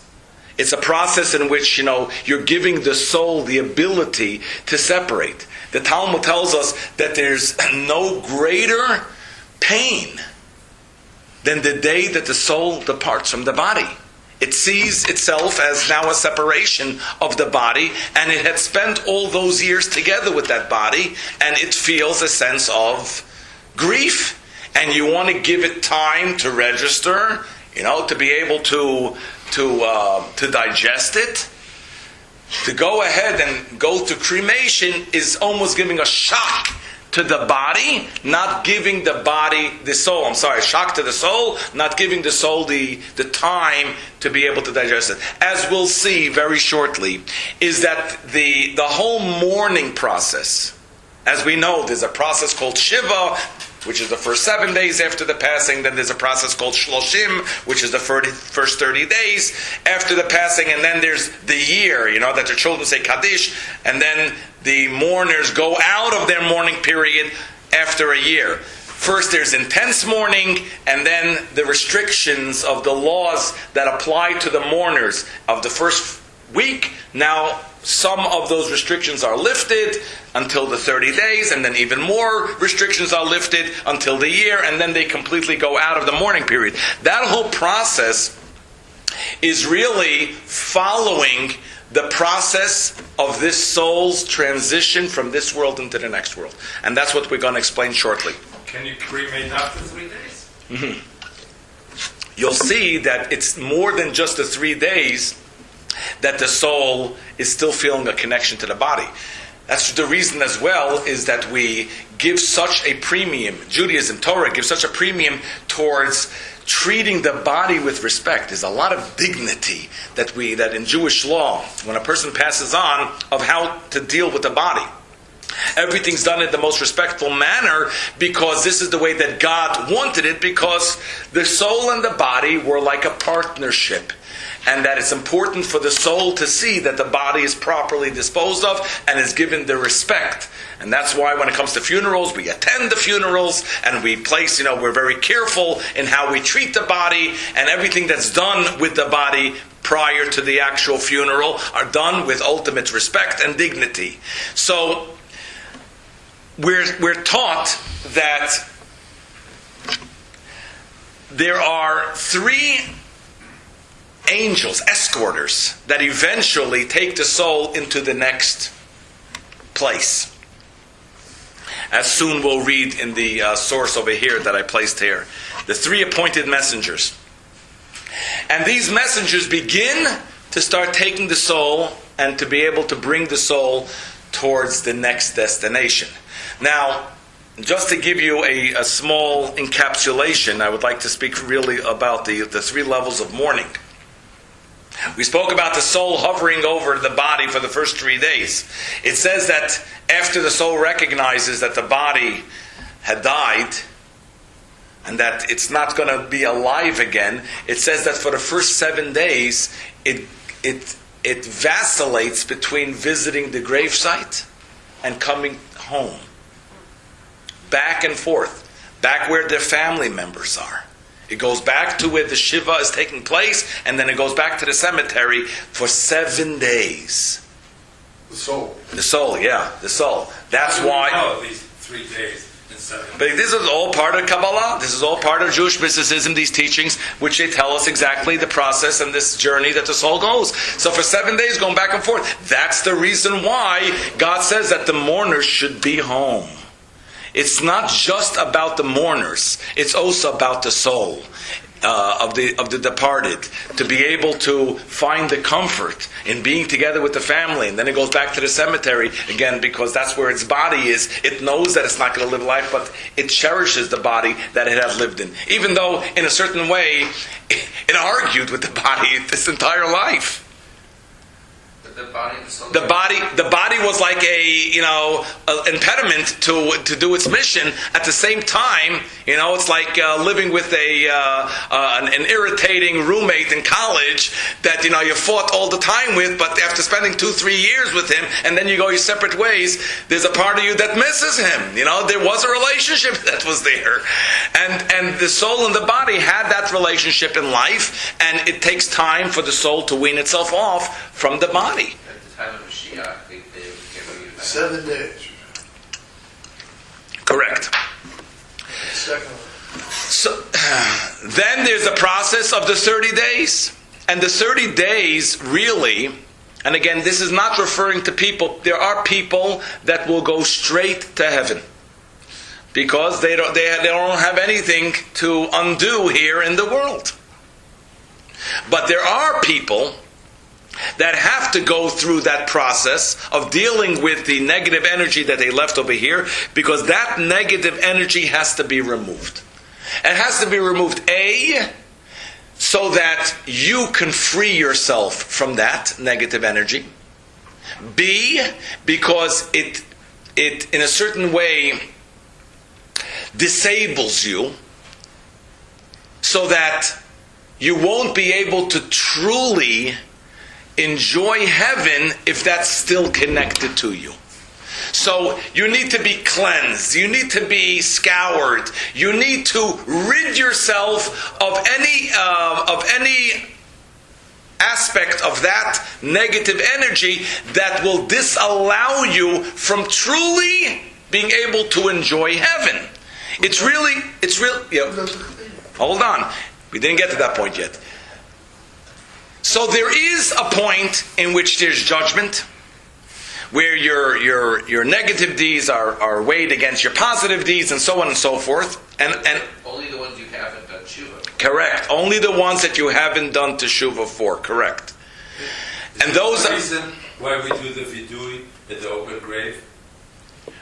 It's a process in which, you're giving the soul the ability to separate. The Talmud tells us that there's no greater pain than the day that the soul departs from the body. It sees itself as now a separation of the body, and it had spent all those years together with that body, and it feels a sense of grief. And you want to give it time to register, to be able to digest it. To go ahead and go to cremation is almost giving a shock to the body, not giving the body, the soul, shock to the soul, not giving the soul the time to be able to digest it. As we'll see very shortly, is that the whole mourning process, as we know, there's a process called Shiva, which is the first 7 days after the passing. Then there's a process called Shloshim, which is the first 30 days after the passing. And then there's the year, that the children say Kaddish. And then the mourners go out of their mourning period after a year. First there's intense mourning, and then the restrictions of the laws that apply to the mourners of the first week. Now some of those restrictions are lifted until the 30 days, and then even more restrictions are lifted until the year, and then they completely go out of the mourning period. That whole process is really following the process of this soul's transition from this world into the next world. And that's what we're going to explain shortly. Can you cremate after 3 days? Mm-hmm. You'll see that it's more than just the 3 days that the soul is still feeling a connection to the body. That's the reason as well, is that we give such a premium, Judaism, Torah gives such a premium towards treating the body with respect. There's a lot of dignity that in Jewish law, when a person passes on, of how to deal with the body. Everything's done in the most respectful manner because this is the way that God wanted it, because the soul and the body were like a partnership. And that it's important for the soul to see that the body is properly disposed of and is given the respect. And that's why when it comes to funerals, we attend the funerals and we place, we're very careful in how we treat the body, and everything that's done with the body prior to the actual funeral are done with ultimate respect and dignity. So we're taught that there are 3 angels, escorters, that eventually take the soul into the next place. As soon we'll read in the source over here that I placed here. The 3 appointed messengers. And these messengers begin to start taking the soul and to be able to bring the soul towards the next destination. Now, just to give you a small encapsulation, I would like to speak really about the 3 levels of mourning. We spoke about the soul hovering over the body for the first 3 days. It says that after the soul recognizes that the body had died and that it's not going to be alive again, it says that for the first 7 days it vacillates between visiting the gravesite and coming home. Back and forth. Back where their family members are. It goes back to where the Shiva is taking place, and then it goes back to the cemetery for 7 days. The soul. The soul, yeah, the soul. That's why. How do we know these 3 days? In But this is all part of Kabbalah. This is all part of Jewish mysticism, these teachings, which they tell us exactly the process and this journey that the soul goes. So for 7 days, going back and forth. That's the reason why God says that the mourners should be home. It's not just about the mourners. It's also about the soul of the departed, to be able to find the comfort in being together with the family. And then it goes back to the cemetery again, because that's where its body is. It knows that it's not going to live life, but it cherishes the body that it has lived in, even though in a certain way it argued with the body this entire life. The body, the body was like an impediment to do its mission. At the same time, it's like living with an irritating roommate in college that you fought all the time with, but after spending 2-3 years with him, and then you go your separate ways, there's a part of you that misses him. There was a relationship that was there, and the soul and the body had that relationship in life, and it takes time for the soul to wean itself off from the body. At the time of Mashiach, they would give you 7 days. Correct. Second one. So then there's the process of the 30 days. And the 30 days really, and again, this is not referring to people. There are people that will go straight to heaven because they don't have anything to undo here in the world. But there are people that have to go through that process of dealing with the negative energy that they left over here, because that negative energy has to be removed. It has to be removed, A, so that you can free yourself from that negative energy. B, because it in a certain way disables you so that you won't be able to truly enjoy heaven if that's still connected to you. So you need to be cleansed. You need to be scoured. You need to rid yourself of any aspect of that negative energy that will disallow you from truly being able to enjoy heaven. It's real. Hold on. We didn't get to that point yet. So there is a point in which there's judgment, where your negative deeds are weighed against your positive deeds, and so on and so forth. And only the ones you haven't done tshuva. Correct. Only the ones that you haven't done teshuva for. Correct. And those the reason why we do the vidui at the open grave.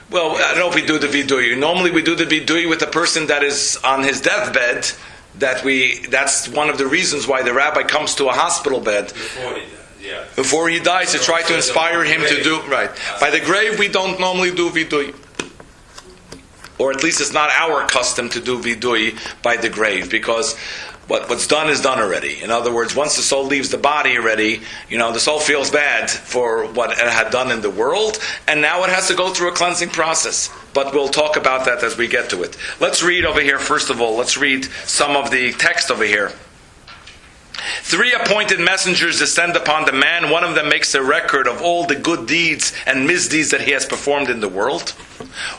Well, I don't know if we do the vidui. Normally we do the vidui with the person that is on his deathbed. That's one of the reasons why the rabbi comes to a hospital bed before he dies to try to inspire him to do right. By the grave we don't normally do vidui, or at least it's not our custom to do vidui by the grave, because what's done is done already. In other words, once the soul leaves the body already, the soul feels bad for what it had done in the world, and now it has to go through a cleansing process. But we'll talk about that as we get to it. Let's read over here, first of all, let's read some of the text over here. 3 appointed messengers descend upon the man. One of them makes a record of all the good deeds and misdeeds that he has performed in the world.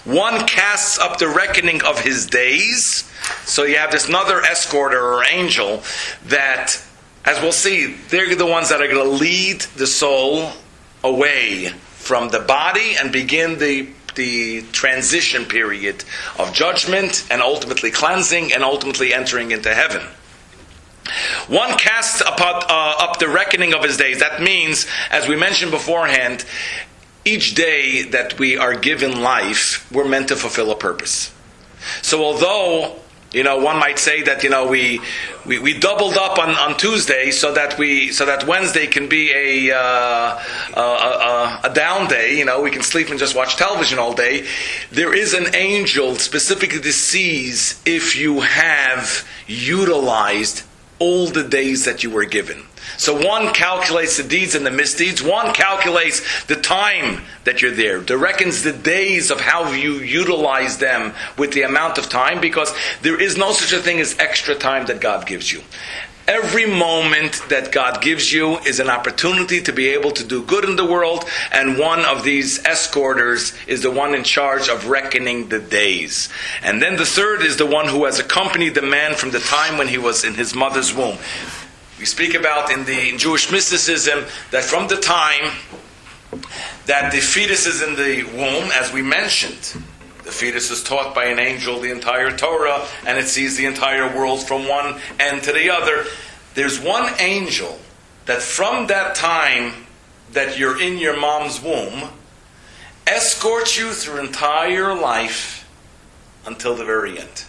One casts up the reckoning of his days. So you have this another escort or angel that, as we'll see, they're the ones that are going to lead the soul away from the body and begin the transition period of judgment and ultimately cleansing and ultimately entering into heaven. One casts up the reckoning of his days. That means, as we mentioned beforehand, each day that we are given life, we're meant to fulfill a purpose. So although, one might say that, we doubled up on Tuesday so that Wednesday can be a down day, we can sleep and just watch television all day. There is an angel specifically that sees if you have utilized all the days that you were given. So one calculates the deeds and the misdeeds. One calculates the time that you're there. That reckons the days of how you utilize them with the amount of time, because there is no such a thing as extra time that God gives you. Every moment that God gives you is an opportunity to be able to do good in the world, and one of these escorters is the one in charge of reckoning the days. And then the third is the one who has accompanied the man from the time when he was in his mother's womb. We speak about in Jewish mysticism that from the time that the fetus is in the womb, as we mentioned, the fetus is taught by an angel the entire Torah, and it sees the entire world from one end to the other. There's one angel that from that time that you're in your mom's womb escorts you through entire life until the very end.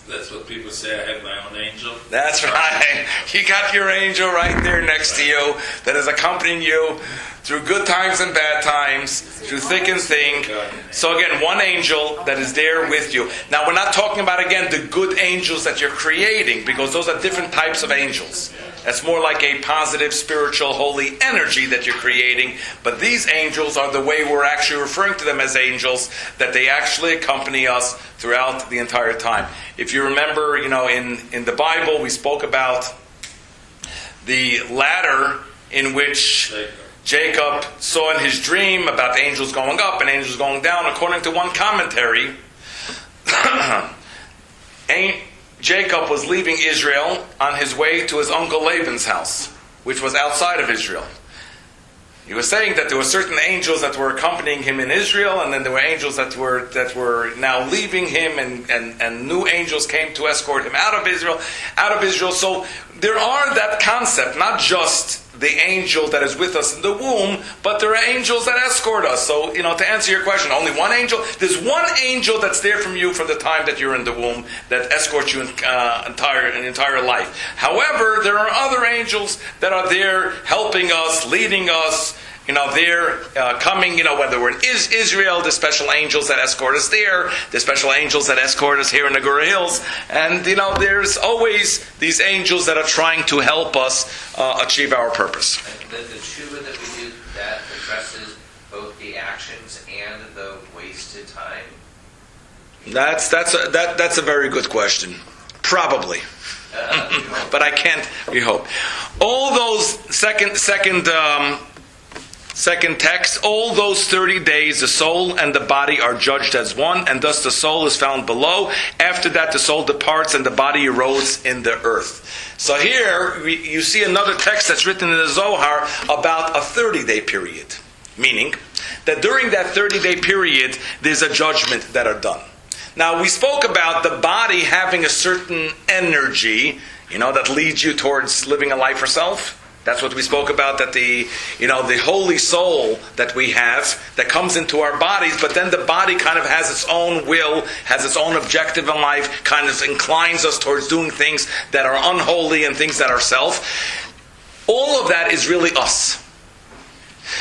That's what people say, I have my own angel. That's right. You got your angel right there next to you that is accompanying you through good times and bad times, through thick and thin. So again, one angel that is there with you. Now we're not talking about, again, the good angels that you're creating, because those are different types of angels. That's more like a positive, spiritual, holy energy that you're creating. But these angels are the way we're actually referring to them as angels, that they actually accompany us throughout the entire time. If you remember, in the Bible, we spoke about the ladder in which Jacob saw in his dream about angels going up and angels going down. According to one commentary, Jacob was leaving Israel on his way to his uncle Laban's house, which was outside of Israel. He was saying that there were certain angels that were accompanying him in Israel, and then there were angels that were now leaving him, and new angels came to escort him out of Israel. So there are that concept, not just the angel that is with us in the womb, but there are angels that escort us. So, to answer your question, only one angel? There's one angel that's there from you from the time that you're in the womb that escorts you an entire life. However, there are other angels that are there helping us, leading us, they're coming, whether we're in Israel, the special angels that escort us there, the special angels that escort us here in the Gura Hills, and, there's always these angels that are trying to help us achieve our purpose. And the tshuva that we do, that addresses both the actions and the wasted time? That's a very good question. Probably. But I can't, we hope. All those second text, all those 30 days, the soul and the body are judged as one, and thus the soul is found below. After that, the soul departs and the body erodes in the earth. So here, you see another text that's written in the Zohar about a 30-day period. Meaning that during that 30-day period, there's a judgment that are done. Now, we spoke about the body having a certain energy, that leads you towards living a life for self. That's what we spoke about, that the holy soul that we have that comes into our bodies, but then the body kind of has its own will, has its own objective in life, kind of inclines us towards doing things that are unholy and things that are self. All of that is really us.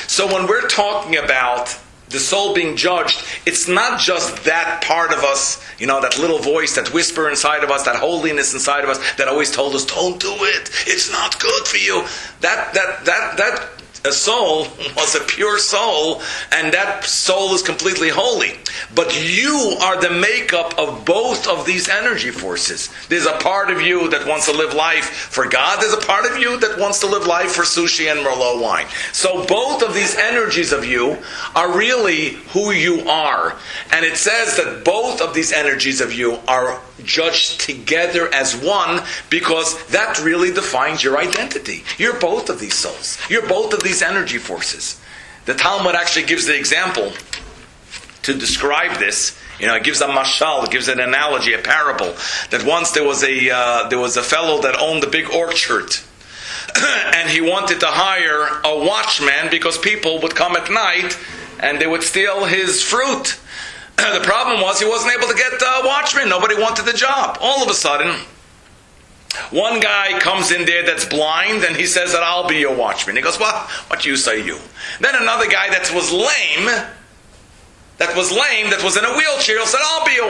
So when we're talking about the soul being judged, it's not just that part of us, that little voice, that whisper inside of us, that holiness inside of us that always told us, don't do it, it's not good for you. That a soul was a pure soul, and that soul is completely holy. But you are the makeup of both of these energy forces. There's a part of you that wants to live life for God. There's a part of you that wants to live life for sushi and Merlot wine. So both of these energies of you are really who you are. And it says that both of these energies of you are judged together as one, because that really defines your identity. You're both of these souls. You're both of these energy forces. The Talmud actually gives the example to describe this. It gives a mashal, it gives an analogy, a parable, that once there was a fellow that owned a big orchard, and he wanted to hire a watchman because people would come at night and they would steal his fruit. The problem was he wasn't able to get a watchman. Nobody wanted the job. All of a sudden, one guy comes in there that's blind, and he says that I'll be your watchman. He goes, well, what use are you? Then another guy that was lame, that was in a wheelchair, said, I'll be a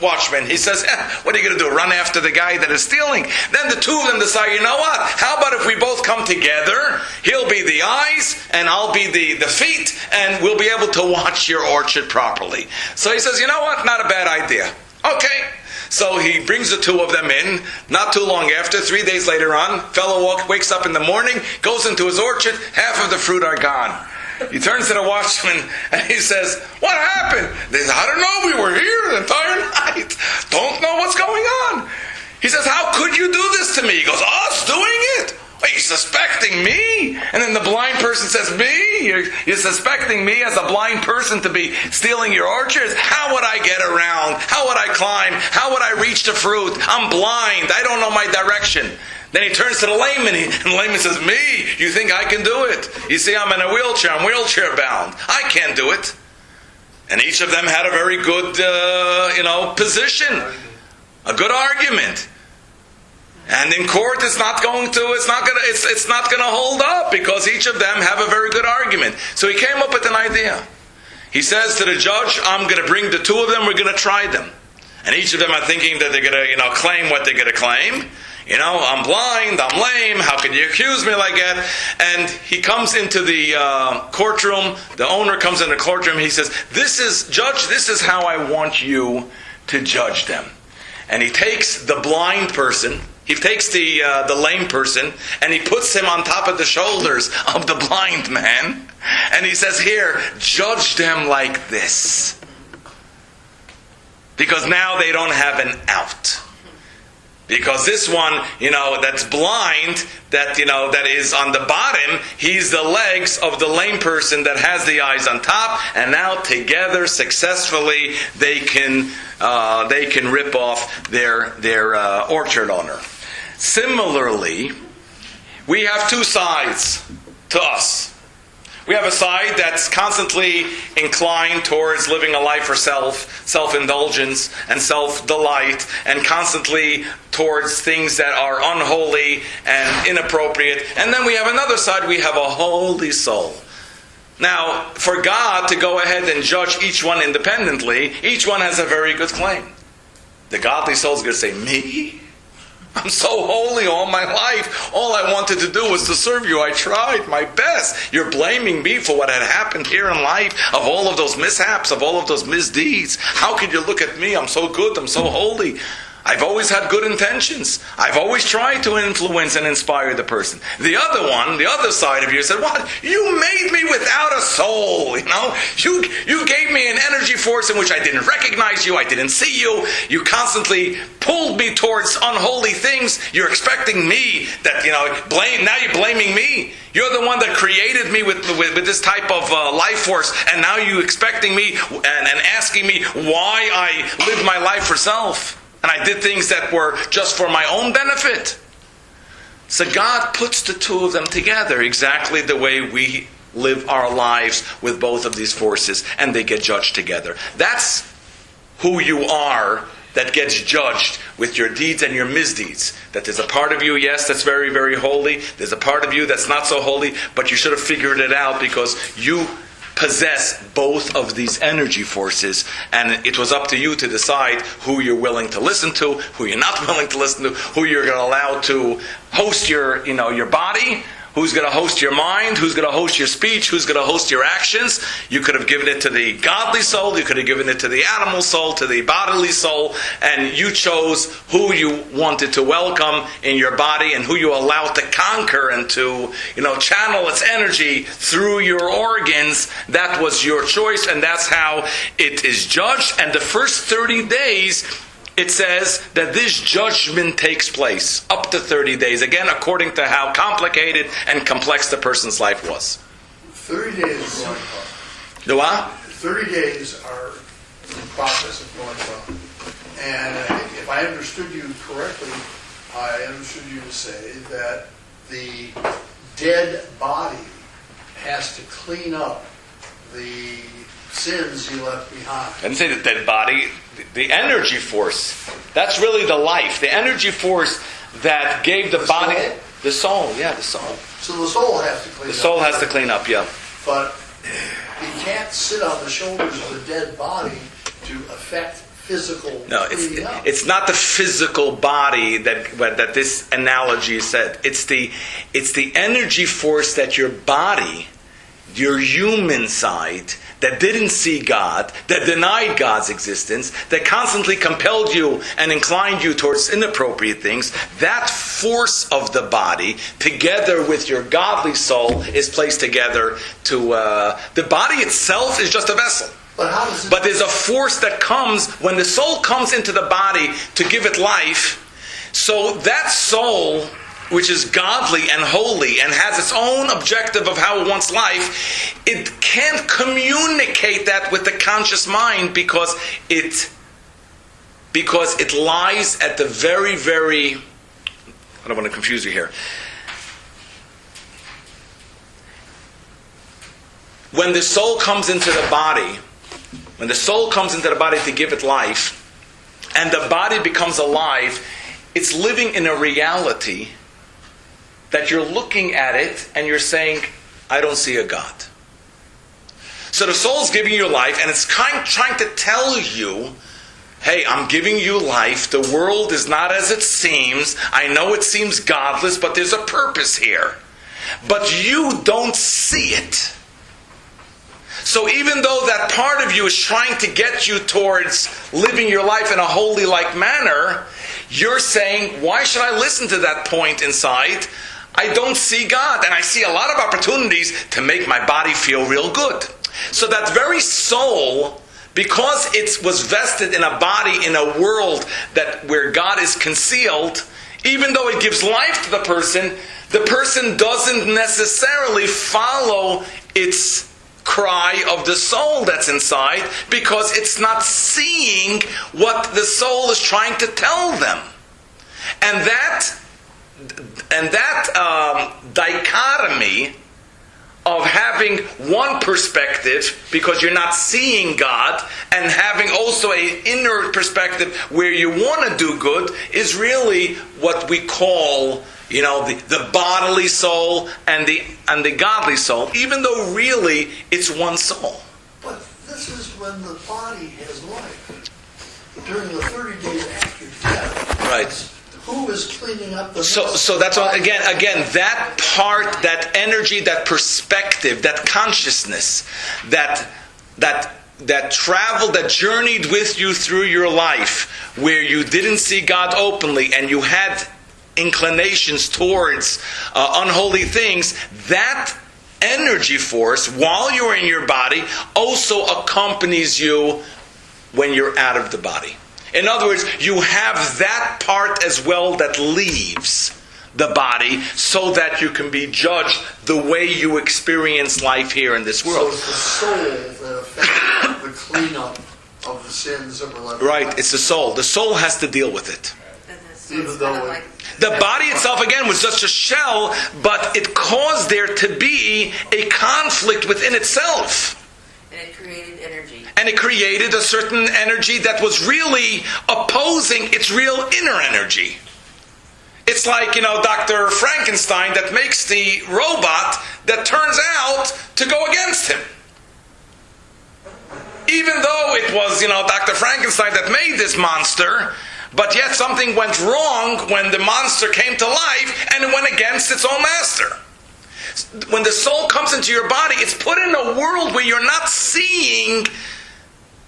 watchman. He says, what are you going to do, run after the guy that is stealing? Then the two of them decide, you know what? How about if we both come together? He'll be the eyes, and I'll be the feet, and we'll be able to watch your orchard properly. So he says, you know what? Not a bad idea. Okay. So he brings the two of them in. Not too long after, 3 days later on, fellow wakes up in the morning, goes into his orchard, half of the fruit are gone. He turns to the watchman and he says, "What happened?" They say, "I don't know, we were here the entire night. Don't know what's going on." He says, "How could you do this to me?" He goes, "Us doing it? Are you suspecting me?" And then the blind person says, "Me? You're suspecting me as a blind person to be stealing your orchards? How would I get around? How would I climb? How would I reach the fruit? I'm blind. I don't know my direction." Then he turns to the layman, and the layman says, "Me? You think I can do it? You see, I'm in a wheelchair. I'm wheelchair bound. I can't do it." And each of them had a very good, position, a good argument. And in court, it's not going to hold up because each of them have a very good argument. So he came up with an idea. He says to the judge, "I'm going to bring the two of them. We're going to try them." And each of them are thinking that they're going to, claim what they're going to claim. I'm blind, I'm lame, how can you accuse me like that? And he comes into the courtroom, the owner comes in the courtroom, he says, "Judge, this is how I want you to judge them." And he takes the blind person, he takes the lame person, and he puts him on top of the shoulders of the blind man, and he says, "Here, judge them like this." Because now they don't have an out. Because this one, that's blind, that is on the bottom, he's the legs of the lame person that has the eyes on top, and now together, successfully, they can rip off their orchard owner. Similarly, we have two sides to us. We have a side that's constantly inclined towards living a life for self-indulgence and self-delight, and constantly towards things that are unholy and inappropriate. And then we have another side, we have a holy soul. Now, for God to go ahead and judge each one independently, each one has a very good claim. The godly soul is going to say, "Me? I'm so holy all my life. All I wanted to do was to serve you. I tried my best. You're blaming me for what had happened here in life, of all of those mishaps, of all of those misdeeds. How could you look at me? I'm so good. I'm so holy. I've always had good intentions. I've always tried to influence and inspire the person." The other one, the other side of you said, "What? You made me without a soul, You gave me an energy force in which I didn't recognize you. I didn't see you. You constantly pulled me towards unholy things. You're expecting me that, blame. Now you're blaming me. You're the one that created me with this type of life force. And now you're expecting me and asking me why I lived my life for self. And I did things that were just for my own benefit." So God puts the two of them together exactly the way we live our lives with both of these forces, and they get judged together. That's who you are that gets judged with your deeds and your misdeeds. That there's a part of you, yes, that's very, very holy. There's a part of you that's not so holy, but you should have figured it out because you possess both of these energy forces, and it was up to you to decide who you're willing to listen to, who you're not willing to listen to, who you're going to allow to host your body, who's going to host your mind, who's going to host your speech, who's going to host your actions. You could have given it to the godly soul, you could have given it to the animal soul, to the bodily soul, and you chose who you wanted to welcome in your body and who you allowed to conquer and to, channel its energy through your organs. That was your choice, and that's how it is judged. And the first 30 days, it says that this judgment takes place up to 30 days. Again, according to how complicated and complex the person's life was. 30 days is going well. The what? 30 days are the process of going well. And I think if I understood you correctly, I understood you to say that the dead body has to clean up the sins you left behind. I didn't say the dead body. The energy force. That's really the life. The energy force that gave the body... Soul? The soul, yeah, the soul. So the soul has to clean up. The soul has to clean up, yeah. But you can't sit on the shoulders of a dead body to affect physical cleaning up. It's not the physical body that this analogy is said. It's the energy force that your body your human side that didn't see God, that denied God's existence, that constantly compelled you and inclined you towards inappropriate things, that force of the body, together with your godly soul, is placed together to... the body itself is just a vessel. But how does it... But there's a force that comes when the soul comes into the body to give it life. So that soul, which is godly and holy and has its own objective of how it wants life, it can't communicate that with the conscious mind because it lies at the very, very... I don't want to confuse you here. When the soul comes into the body, to give it life, and the body becomes alive, it's living in a reality that you're looking at it and you're saying, I don't see a God. So the soul's giving you life and it's trying to tell you, hey, I'm giving you life. The world is not as it seems. I know it seems godless, but there's a purpose here. But you don't see it. So even though that part of you is trying to get you towards living your life in a holy-like manner, you're saying, why should I listen to that point inside? I don't see God, and I see a lot of opportunities to make my body feel real good. So that very soul, because it was vested in a body in a world where God is concealed, even though it gives life to the person doesn't necessarily follow its cry of the soul that's inside, because it's not seeing what the soul is trying to tell them. And that dichotomy of having one perspective because you're not seeing God, and having also an inner perspective where you want to do good, is really what we call, the bodily soul and the godly soul, even though really it's one soul. But this is when the body has life. During the 30 days after death. Right. Who is cleaning up the mess? So that's all, again, that part, that energy, that perspective, that consciousness, that traveled, that journeyed with you through your life, where you didn't see God openly and you had inclinations towards unholy things, that energy force, while you're in your body, also accompanies you when you're out of the body. In other words, you have that part as well that leaves the body, so that you can be judged the way you experience life here in this world. So it's the soul that affects the cleanup of the sins that were left. Right, it's the soul. The soul has to deal with it. Even though the body itself, again, was just a shell, but it caused there to be a conflict within itself. And it created energy. And it created a certain energy that was really opposing its real inner energy. It's like, Dr. Frankenstein that makes the robot that turns out to go against him. Even though it was, Dr. Frankenstein that made this monster, but yet something went wrong when the monster came to life and it went against its own master. When the soul comes into your body, it's put in a world where you're not seeing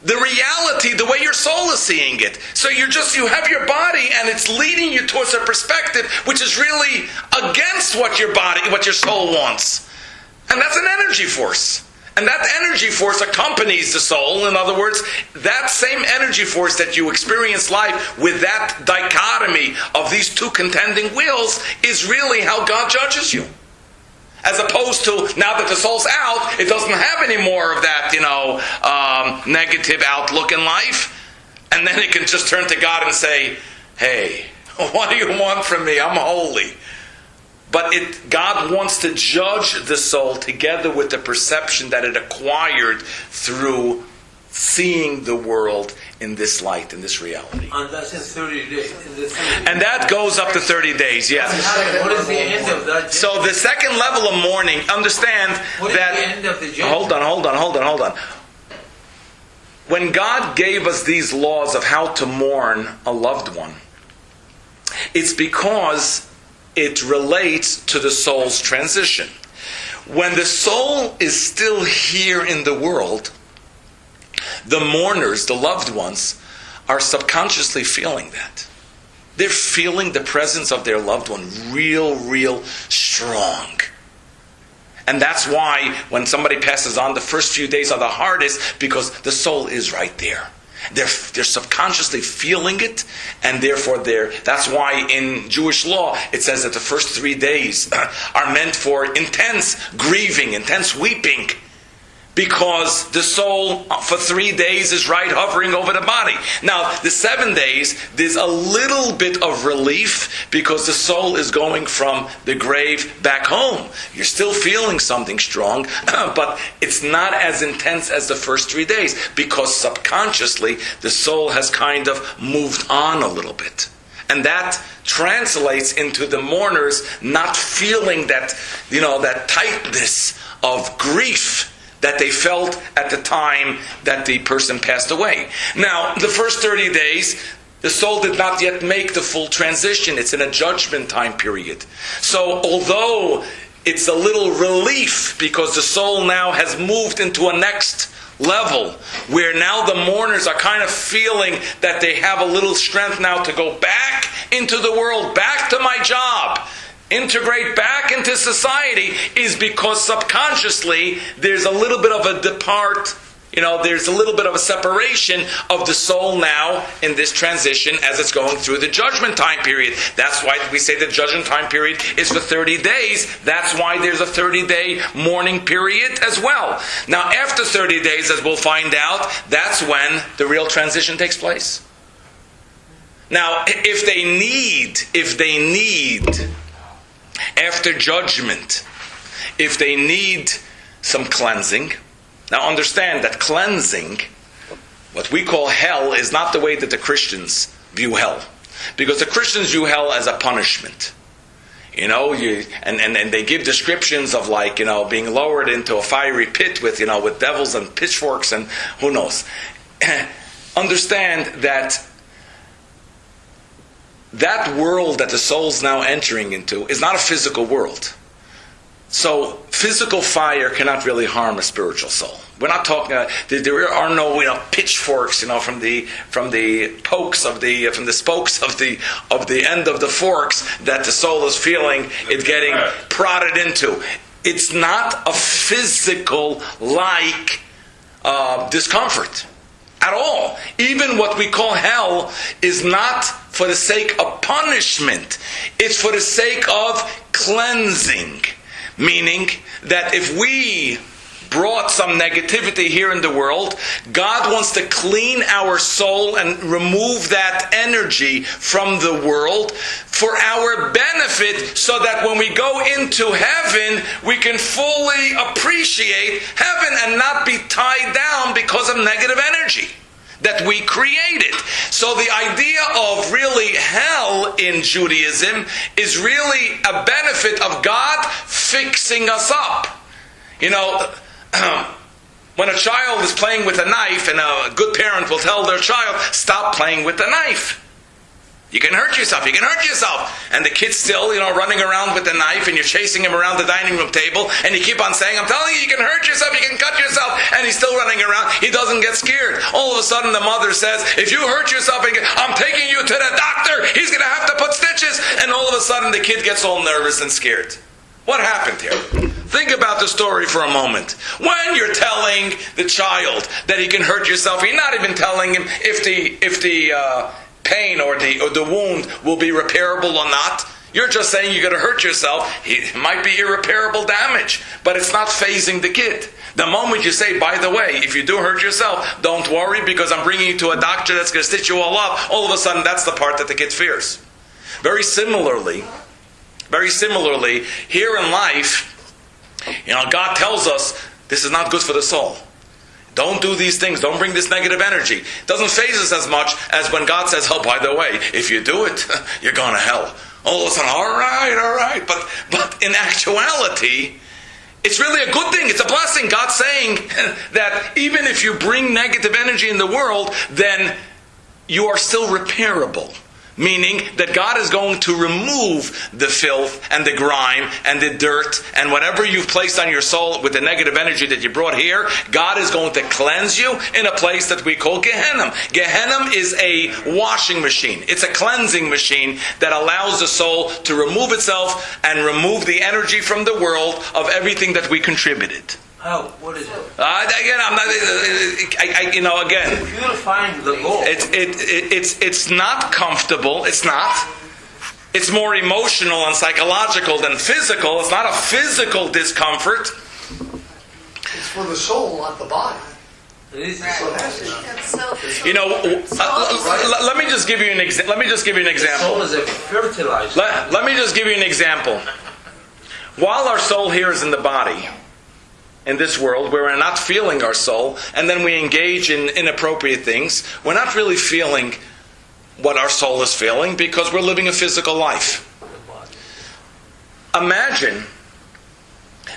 the reality the way your soul is seeing it. So you have your body and it's leading you towards a perspective which is really against what your soul wants. And that's an energy force. And that energy force accompanies the soul. In other words, that same energy force that you experience life with, that dichotomy of these two contending wills, is really how God judges you. As opposed to, now that the soul's out, it doesn't have any more of that, negative outlook in life. And then it can just turn to God and say, hey, what do you want from me? I'm holy. But God wants to judge the soul together with the perception that it acquired through seeing the world in this light, in this reality. And that's in 30 days. And that goes up to 30 days, yes. What is the end of that? So the second level of mourning, understand what that... What is the end of the judgment? Hold on. When God gave us these laws of how to mourn a loved one, it's because it relates to the soul's transition. when the soul is still here in the world, the mourners, the loved ones, are subconsciously feeling that. They're feeling the presence of their loved one real strong. And that's why when somebody passes on, the first few days are the hardest, because the soul is right there. They're subconsciously feeling it, and therefore that's why in Jewish law it says that the first 3 days are meant for intense grieving, intense weeping, because the soul for 3 days is right hovering over the body. Now, the 7 days, there's a little bit of relief because the soul is going from the grave back home. You're still feeling something strong, but it's not as intense as the first 3 days, because subconsciously the soul has kind of moved on a little bit. And that translates into the mourners not feeling that, that tightness of grief that they felt at the time that the person passed away. Now, the first 30 days, the soul did not yet make the full transition. It's in a judgment time period. So, although it's a little relief because the soul now has moved into a next level, where now the mourners are kind of feeling that they have a little strength now to go back into the world, back to my job, integrate back into society, is because subconsciously there's a little bit of a there's a little bit of a separation of the soul now in this transition as it's going through the judgment time period. That's why we say the judgment time period is for 30 days. That's why there's a 30-day mourning period as well. Now, after 30 days, as we'll find out, that's when the real transition takes place. Now, if they need after judgment, if they need some cleansing. Now understand that cleansing, what we call hell, is not the way that the Christians view hell. Because the Christians view hell as a punishment. And they give descriptions of being lowered into a fiery pit with devils and pitchforks and who knows. Understand that world that the soul's now entering into is not a physical world. So physical fire cannot really harm a spiritual soul. We're not talking. There are no pitchforks from the spokes of the end of the forks that the soul is feeling it getting prodded into. It's not a physical discomfort at all. Even what we call hell is not for the sake of punishment. It's for the sake of cleansing. Meaning that if we brought some negativity here in the world, God wants to clean our soul and remove that energy from the world for our benefit, so that when we go into heaven, we can fully appreciate heaven and not be tied down because of negative energy that we created. So the idea of really hell in Judaism is really a benefit of God fixing us up. When a child is playing with a knife, and a good parent will tell their child, stop playing with the knife. You can hurt yourself. And the kid's still, running around with the knife, and you're chasing him around the dining room table, and you keep on saying, I'm telling you, you can hurt yourself, you can cut yourself, and he's still running around. He doesn't get scared. All of a sudden, the mother says, if you hurt yourself, I'm taking you to the doctor. He's going to have to put stitches. And all of a sudden, the kid gets all nervous and scared. What happened here? Think about the story for a moment. When you're telling the child that he can hurt yourself, you're not even telling him if the pain or the wound will be repairable or not. You're just saying you're going to hurt yourself. It might be irreparable damage, but it's not phasing the kid. The moment you say, by the way, if you do hurt yourself, don't worry because I'm bringing you to a doctor that's going to stitch you all up, all of a sudden that's the part that the kid fears. Very similarly, here in life, God tells us this is not good for the soul. Don't do these things. Don't bring this negative energy. It doesn't faze us as much as when God says, oh, by the way, if you do it, you're going to hell. All of a sudden, all right. But in actuality, it's really a good thing. It's a blessing. God's saying that even if you bring negative energy in the world, then you are still repairable. Meaning that God is going to remove the filth and the grime and the dirt and whatever you've placed on your soul with the negative energy that you brought here. God is going to cleanse you in a place that we call Gehenna. Gehenna is a washing machine. It's a cleansing machine that allows the soul to remove itself and remove the energy from the world of everything that we contributed. How? What is it? Again, I'm not. Again, Purifying the goal. it's not comfortable. It's not. It's more emotional and psychological than physical. It's not a physical discomfort. It's for the soul, not the body. It is. Let me just give you an example. Let me just give you an example. Soul is a fertilizer. Let me just give you an example. While our soul here is in the body, in this world, where we're not feeling our soul, and then we engage in inappropriate things, we're not really feeling what our soul is feeling because we're living a physical life. Imagine,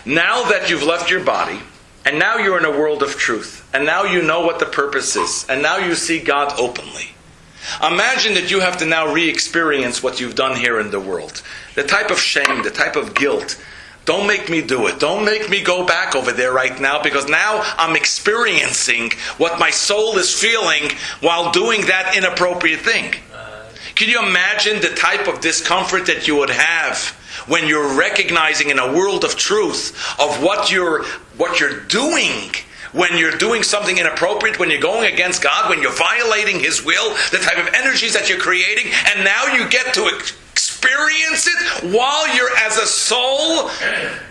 now that you've left your body, and now you're in a world of truth, and now you know what the purpose is, and now you see God openly. Imagine that you have to now re-experience what you've done here in the world. The type of shame, the type of guilt. Don't make me do it. Don't make me go back over there right now, because now I'm experiencing what my soul is feeling while doing that inappropriate thing. Can you imagine the type of discomfort that you would have when you're recognizing in a world of truth of what you're doing? When you're doing something inappropriate, when you're going against God, when you're violating His will, the type of energies that you're creating, and now you get to experience it while you're as a soul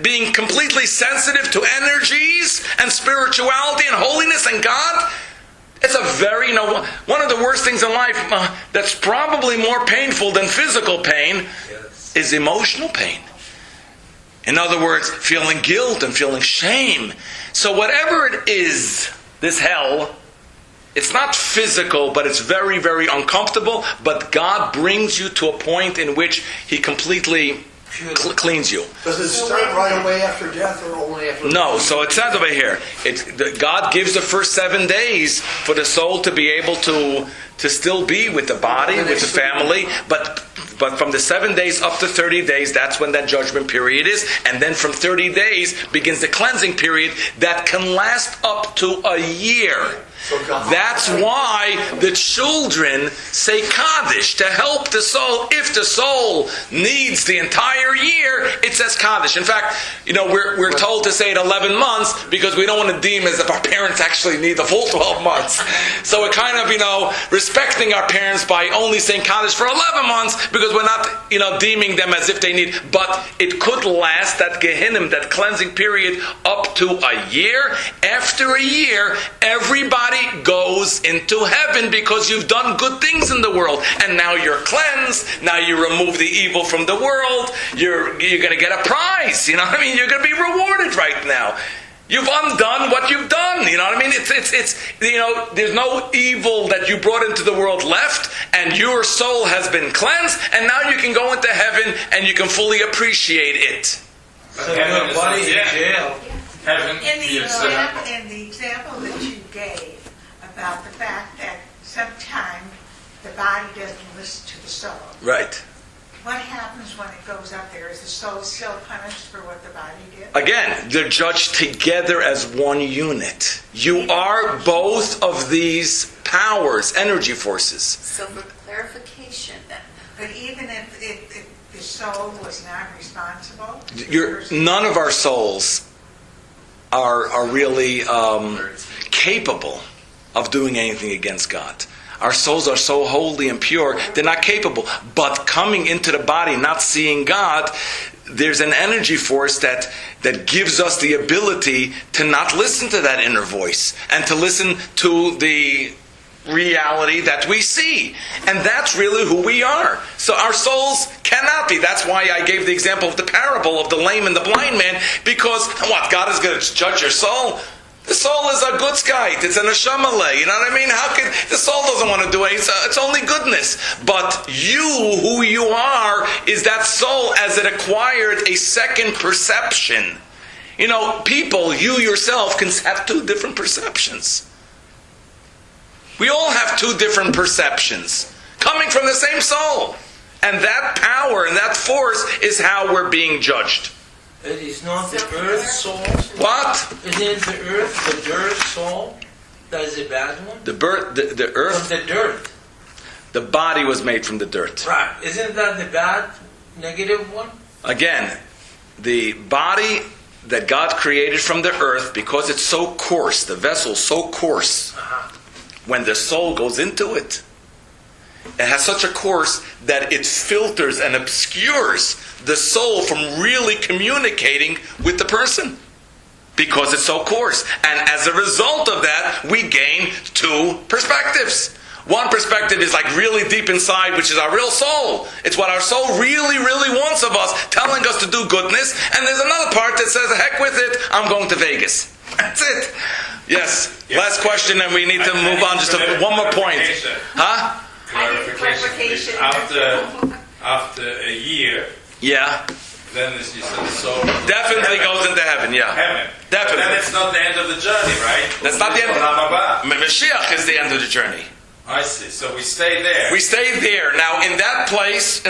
being completely sensitive to energies and spirituality and holiness and God. It's a very, one of the worst things in life that's probably more painful than physical pain is emotional pain. In other words, feeling guilt and feeling shame. So whatever it is, this hell, it's not physical, but it's very, very uncomfortable. But God brings you to a point in which He completely cleans you. Does it start right away after death or only after death? No, so it says over here, God gives the first 7 days for the soul to be able to still be with the body, with the family, but from the 7 days up to 30 days, that's when that judgment period is. And then from 30 days begins the cleansing period that can last up to a year. That's why the children say Kaddish to help the soul. If the soul needs the entire year, it says Kaddish. In fact, we're told to say it 11 months because we don't want to deem as if our parents actually need the full 12 months. So we're kind of, respecting our parents by only saying Kaddish for 11 months because we're not, deeming them as if they need. But it could last, that Gehinnom, that cleansing period, up to a year. After a year, everybody goes into heaven because you've done good things in the world, and now you're cleansed. Now you remove the evil from the world. You're going to get a prize. You know what I mean? You're going to be rewarded right now. You've undone what you've done. You know what I mean? It's there's no evil that you brought into the world left, and your soul has been cleansed, and now you can go into heaven and you can fully appreciate it. So your body's in jail. Heaven In is the example that you gave about the fact that sometimes the body doesn't listen to the soul. Right. What happens when it goes up there? Is the soul still punished for what the body did? Again, they're judged together as one unit. You are both of these powers, energy forces. So for clarification, But even if the soul was not responsible? None of our souls are really capable of doing anything against God. Our souls are so holy and pure, they're not capable. But coming into the body, not seeing God, there's an energy force that gives us the ability to not listen to that inner voice and to listen to the reality that we see. And that's really who we are. So our souls cannot be. That's why I gave the example of the parable of the lame and the blind man, because what, God is going to judge your soul? The soul is a good skite. It's an neshamale. You know what I mean? How can the soul doesn't want to do it? It's only goodness. But you, who you are, is that soul as it acquired a second perception. People, you yourself, can have two different perceptions. We all have two different perceptions. coming from the same soul. And that power and that force is how we're being judged. It is not the earth soul. What? It is the earth, the dirt soul. That is a bad one. The earth, From the dirt. the body was made from the dirt. Right. Isn't that the bad, negative one? Again, the body that God created from the earth, because it's so coarse, the vessel's so coarse, when the soul goes into it, it has such a course that it filters and obscures the soul from really communicating with the person. Because it's so coarse. And as a result of that, we gain two perspectives. One perspective is like really deep inside, which is our real soul. It's what our soul really, really wants of us, telling us to do goodness. And there's another part that says, heck with it, I'm going to Vegas. That's it. Yes. Last question, and we need to move on just to one more point. Huh? Clarification. After a year, Yeah. then you said the soul Definitely goes into heaven, yeah. heaven. Definitely. But then it's not the end of the journey, right? That's not the end. Olam haba. Mashiach is the end of the journey. I see. So we stay there. We stay there. Now, in that place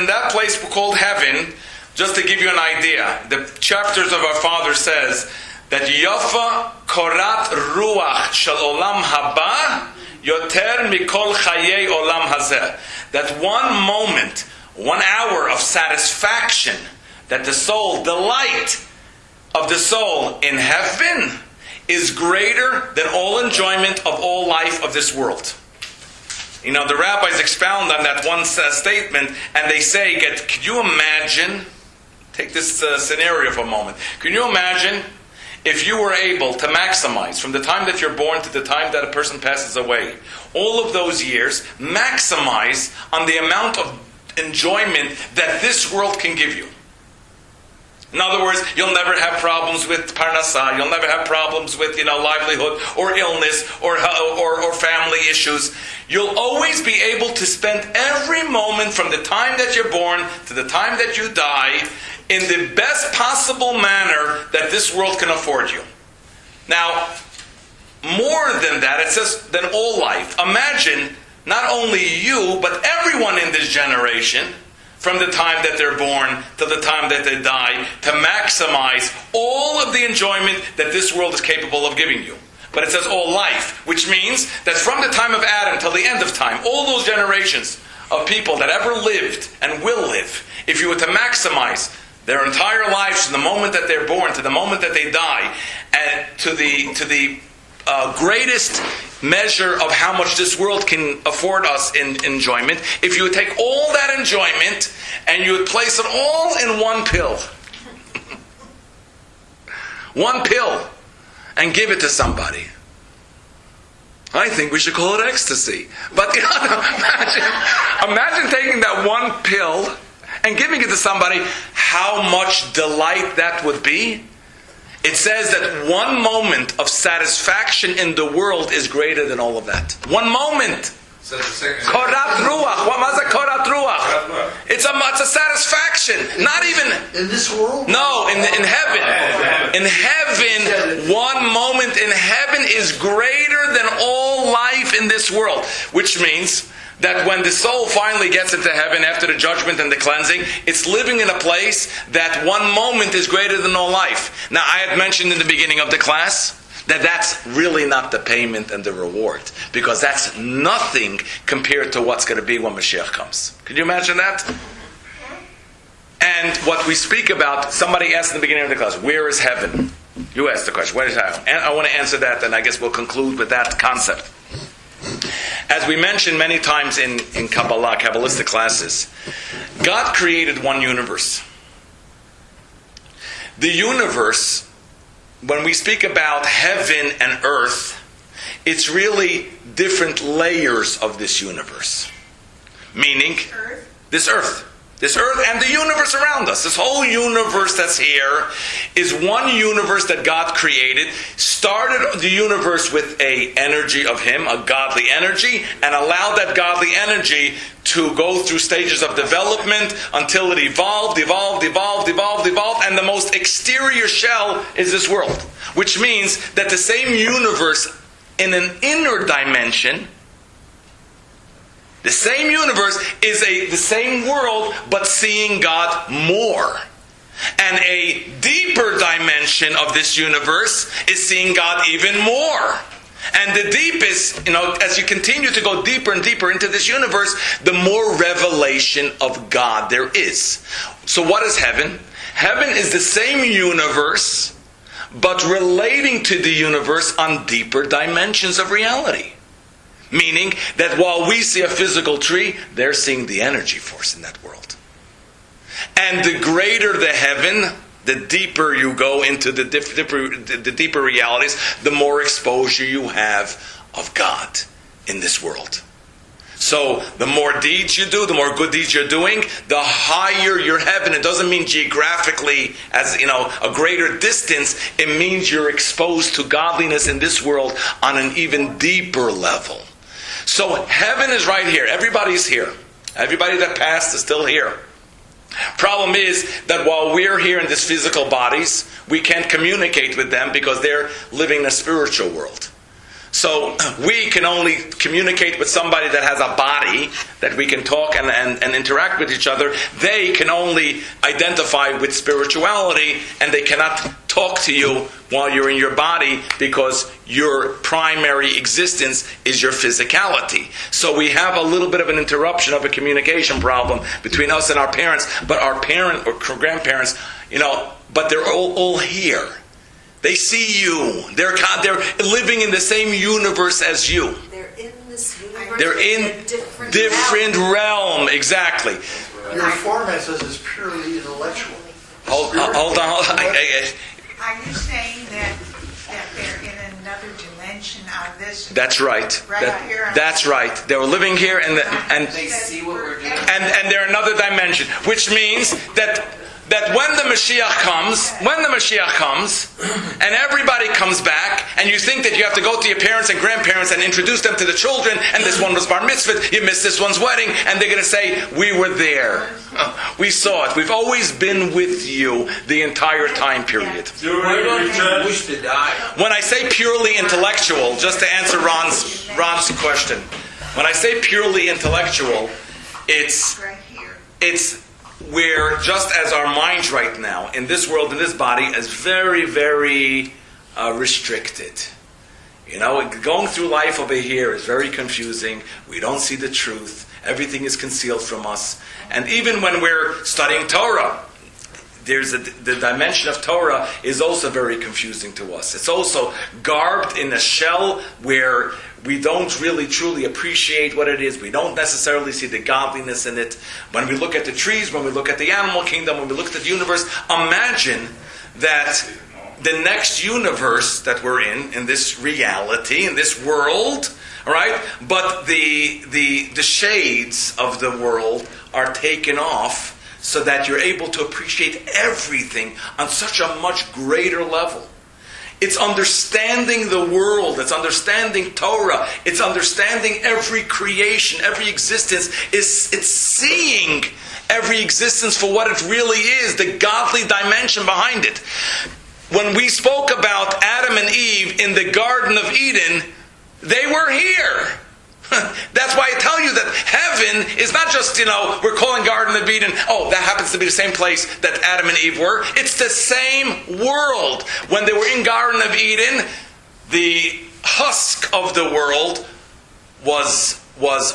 called heaven, just to give you an idea, the chapters of our Father says that Yafa korat ruach shel olam haba yoter mikol chayei olam hazeh. That one moment, 1 hour of satisfaction, that the soul, delight of the soul in heaven, is greater than all enjoyment of all life of this world. You know, the rabbis expound on that one statement, and they say, can you imagine, take this scenario for a moment, can you imagine if you were able to maximize from the time that you're born to the time that a person passes away, all of those years, maximize on the amount of enjoyment that this world can give you. In other words, you'll never have problems with parnasah, you'll never have problems with, livelihood or illness or family issues. You'll always be able to spend every moment from the time that you're born to the time that you die in the best possible manner that this world can afford you. Now, more than that, it says, than all life. Imagine not only you, but everyone in this generation, from the time that they're born to the time that they die, to maximize all of the enjoyment that this world is capable of giving you. But it says all life, which means that from the time of Adam till the end of time, all those generations of people that ever lived and will live, if you were to maximize their entire lives from the moment that they're born to the moment that they die, and to the greatest measure of how much this world can afford us in enjoyment, if you would take all that enjoyment and you would place it all in one pill, one pill, and give it to somebody, I think we should call it ecstasy. But imagine taking that one pill and giving it to somebody, how much delight that would be. It says that one moment of satisfaction in the world is greater than all of that. One moment. So the second. Korat ruach. What was a korat ruach? It's a satisfaction. Not even In this world? no, in heaven. In heaven, one moment in heaven is greater than all life in this world, which means that when the soul finally gets into heaven after the judgment and the cleansing, it's living in a place that one moment is greater than all life. Now, I had mentioned in the beginning of the class that that's really not the payment and the reward, because that's nothing compared to what's going to be when Mashiach comes. Can you imagine that? And what we speak about, somebody asked in the beginning of the class, where is heaven? You asked the question, where is heaven? And I want to answer that, and I guess we'll conclude with that concept. As we mentioned many times in Kabbalah, Kabbalistic classes, God created one universe. The universe, when we speak about heaven and earth, it's really different layers of this universe. Meaning, this earth and the universe around us, this whole universe that's here, is one universe that God created, started the universe with an energy of Him, a godly energy, and allowed that godly energy to go through stages of development until it evolved, and the most exterior shell is this world. Which means that the same universe in an inner dimension The same universe is the same world, but seeing God more. And a deeper dimension of this universe is seeing God even more. And the deepest, as you continue to go deeper and deeper into this universe, the more revelation of God there is. So what is heaven? Heaven is the same universe, but relating to the universe on deeper dimensions of reality. Meaning that while we see a physical tree, they're seeing the energy force in that world. And the greater the heaven, the deeper you go into the deeper realities, the more exposure you have of God in this world. So the more deeds you do, the more good deeds you're doing, the higher your heaven. It doesn't mean geographically as a greater distance. It means you're exposed to godliness in this world on an even deeper level. So heaven is right here. Everybody's here. Everybody that passed is still here. Problem is that while we're here in this physical bodies, we can't communicate with them because they're living in a spiritual world. So we can only communicate with somebody that has a body that we can talk and interact with each other. They can only identify with spirituality, and they cannot talk to you while you're in your body because your primary existence is your physicality. So we have a little bit of an interruption of a communication problem between us and our parents, but our parent or grandparents, but they're all here. They see you. They're living in the same universe as you. They're in this universe. They're in a different realm. Exactly. Your format says it's purely intellectual. Hold on. Are you saying that they're in another dimension on this? That's right. Here on That's right. They were living here, and They see what we're doing. and they're another dimension, which means that when the Mashiach comes, and everybody comes back, and you think that you have to go to your parents and grandparents and introduce them to the children, and this one was bar mitzvah, you missed this one's wedding, and they're going to say, we were there. We saw it. We've always been with you the entire time period. During return, Wish to die. When I say purely intellectual, just to answer Ron's question, when I say purely intellectual, it's Right here. where just as our minds right now, in this world, in this body, is very, very restricted. Going through life over here is very confusing. We don't see the truth. Everything is concealed from us. And even when we're studying Torah, the dimension of Torah is also very confusing to us. It's also garbed in a shell where we don't really truly appreciate what it is. We don't necessarily see the godliness in it. When we look at the trees, when we look at the animal kingdom, when we look at the universe, imagine that the next universe that we're in this reality, in this world, all right? But the shades of the world are taken off so that you're able to appreciate everything on such a much greater level. It's understanding the world. It's understanding Torah. It's understanding every creation, every existence. It's seeing every existence for what it really is, the godly dimension behind it. When we spoke about Adam and Eve in the Garden of Eden, they were here. That's why I tell you that heaven is not just, we're calling Garden of Eden, that happens to be the same place that Adam and Eve were. It's the same world. When they were in Garden of Eden, the husk of the world was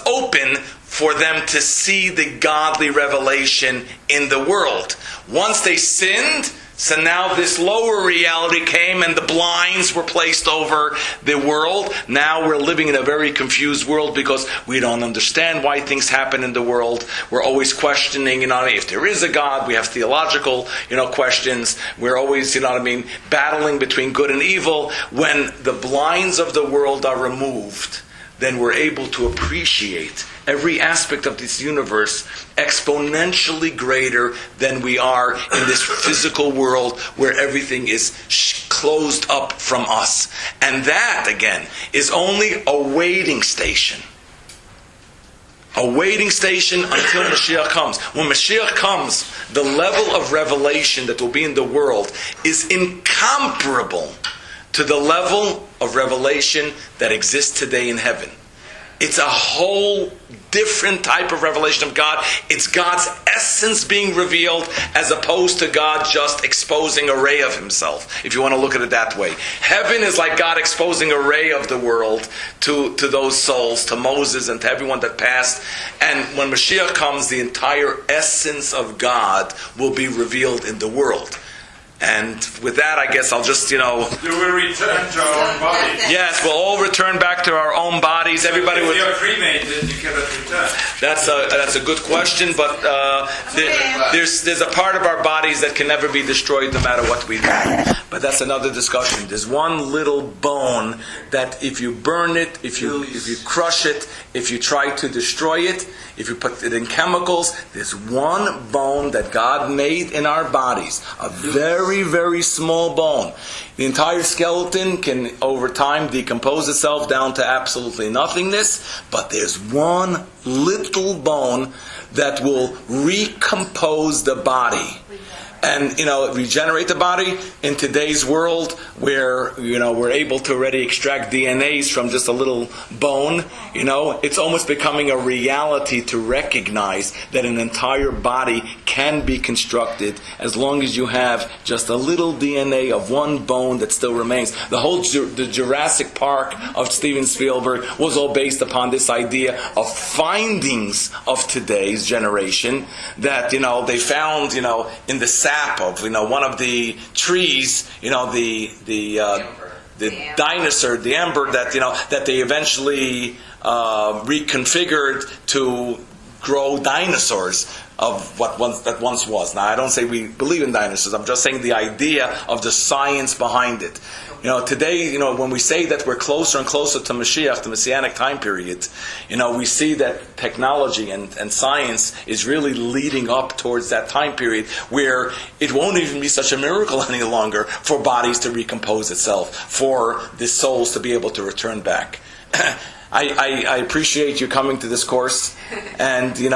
open for them to see the godly revelation in the world. Once they sinned, so now this lower reality came and the blinds were placed over the world. Now we're living in a very confused world because we don't understand why things happen in the world. We're always questioning, if there is a God. We have theological, questions. We're always, battling between good and evil. When the blinds of the world are removed, then we're able to appreciate every aspect of this universe exponentially greater than we are in this physical world where everything is closed up from us. And that, again, is only a waiting station. A waiting station until Mashiach comes. When Mashiach comes, the level of revelation that will be in the world is incomparable to the level of revelation that exists today in heaven. It's a whole different type of revelation of God. It's God's essence being revealed as opposed to God just exposing a ray of himself, if you want to look at it that way. Heaven is like God exposing a ray of the world to those souls, to Moses and to everyone that passed. And when Mashiach comes, the entire essence of God will be revealed in the world. And with that, I guess I'll just, You will return to our own body. yes, we'll all return back to our own bodies. Everybody If would. you're cremated, you cannot return. That's a good question, but there's a part of our bodies that can never be destroyed no matter what we do. But that's another discussion. There's one little bone that if you burn it, if you crush it, if you try to destroy it, if you put it in chemicals, there's one bone that God made in our bodies, a very, very small bone. The entire skeleton can, over time, decompose itself down to absolutely nothingness, but there's one little bone that will recompose the body. And, regenerate the body. In today's world, where, we're able to already extract DNAs from just a little bone, it's almost becoming a reality to recognize that an entire body can be constructed as long as you have just a little DNA of one bone that still remains. The Jurassic Park of Steven Spielberg was all based upon this idea of findings of today's generation that, they found, in the sap of, one of the trees, the dinosaur, the amber that they eventually reconfigured to grow dinosaurs of what once was. Now, I don't say we believe in dinosaurs. I'm just saying the idea of the science behind it. Today, when we say that we're closer and closer to Mashiach, the Messianic time period, we see that technology and science is really leading up towards that time period where it won't even be such a miracle any longer for bodies to recompose itself, for the souls to be able to return back. I appreciate you coming to this course, and I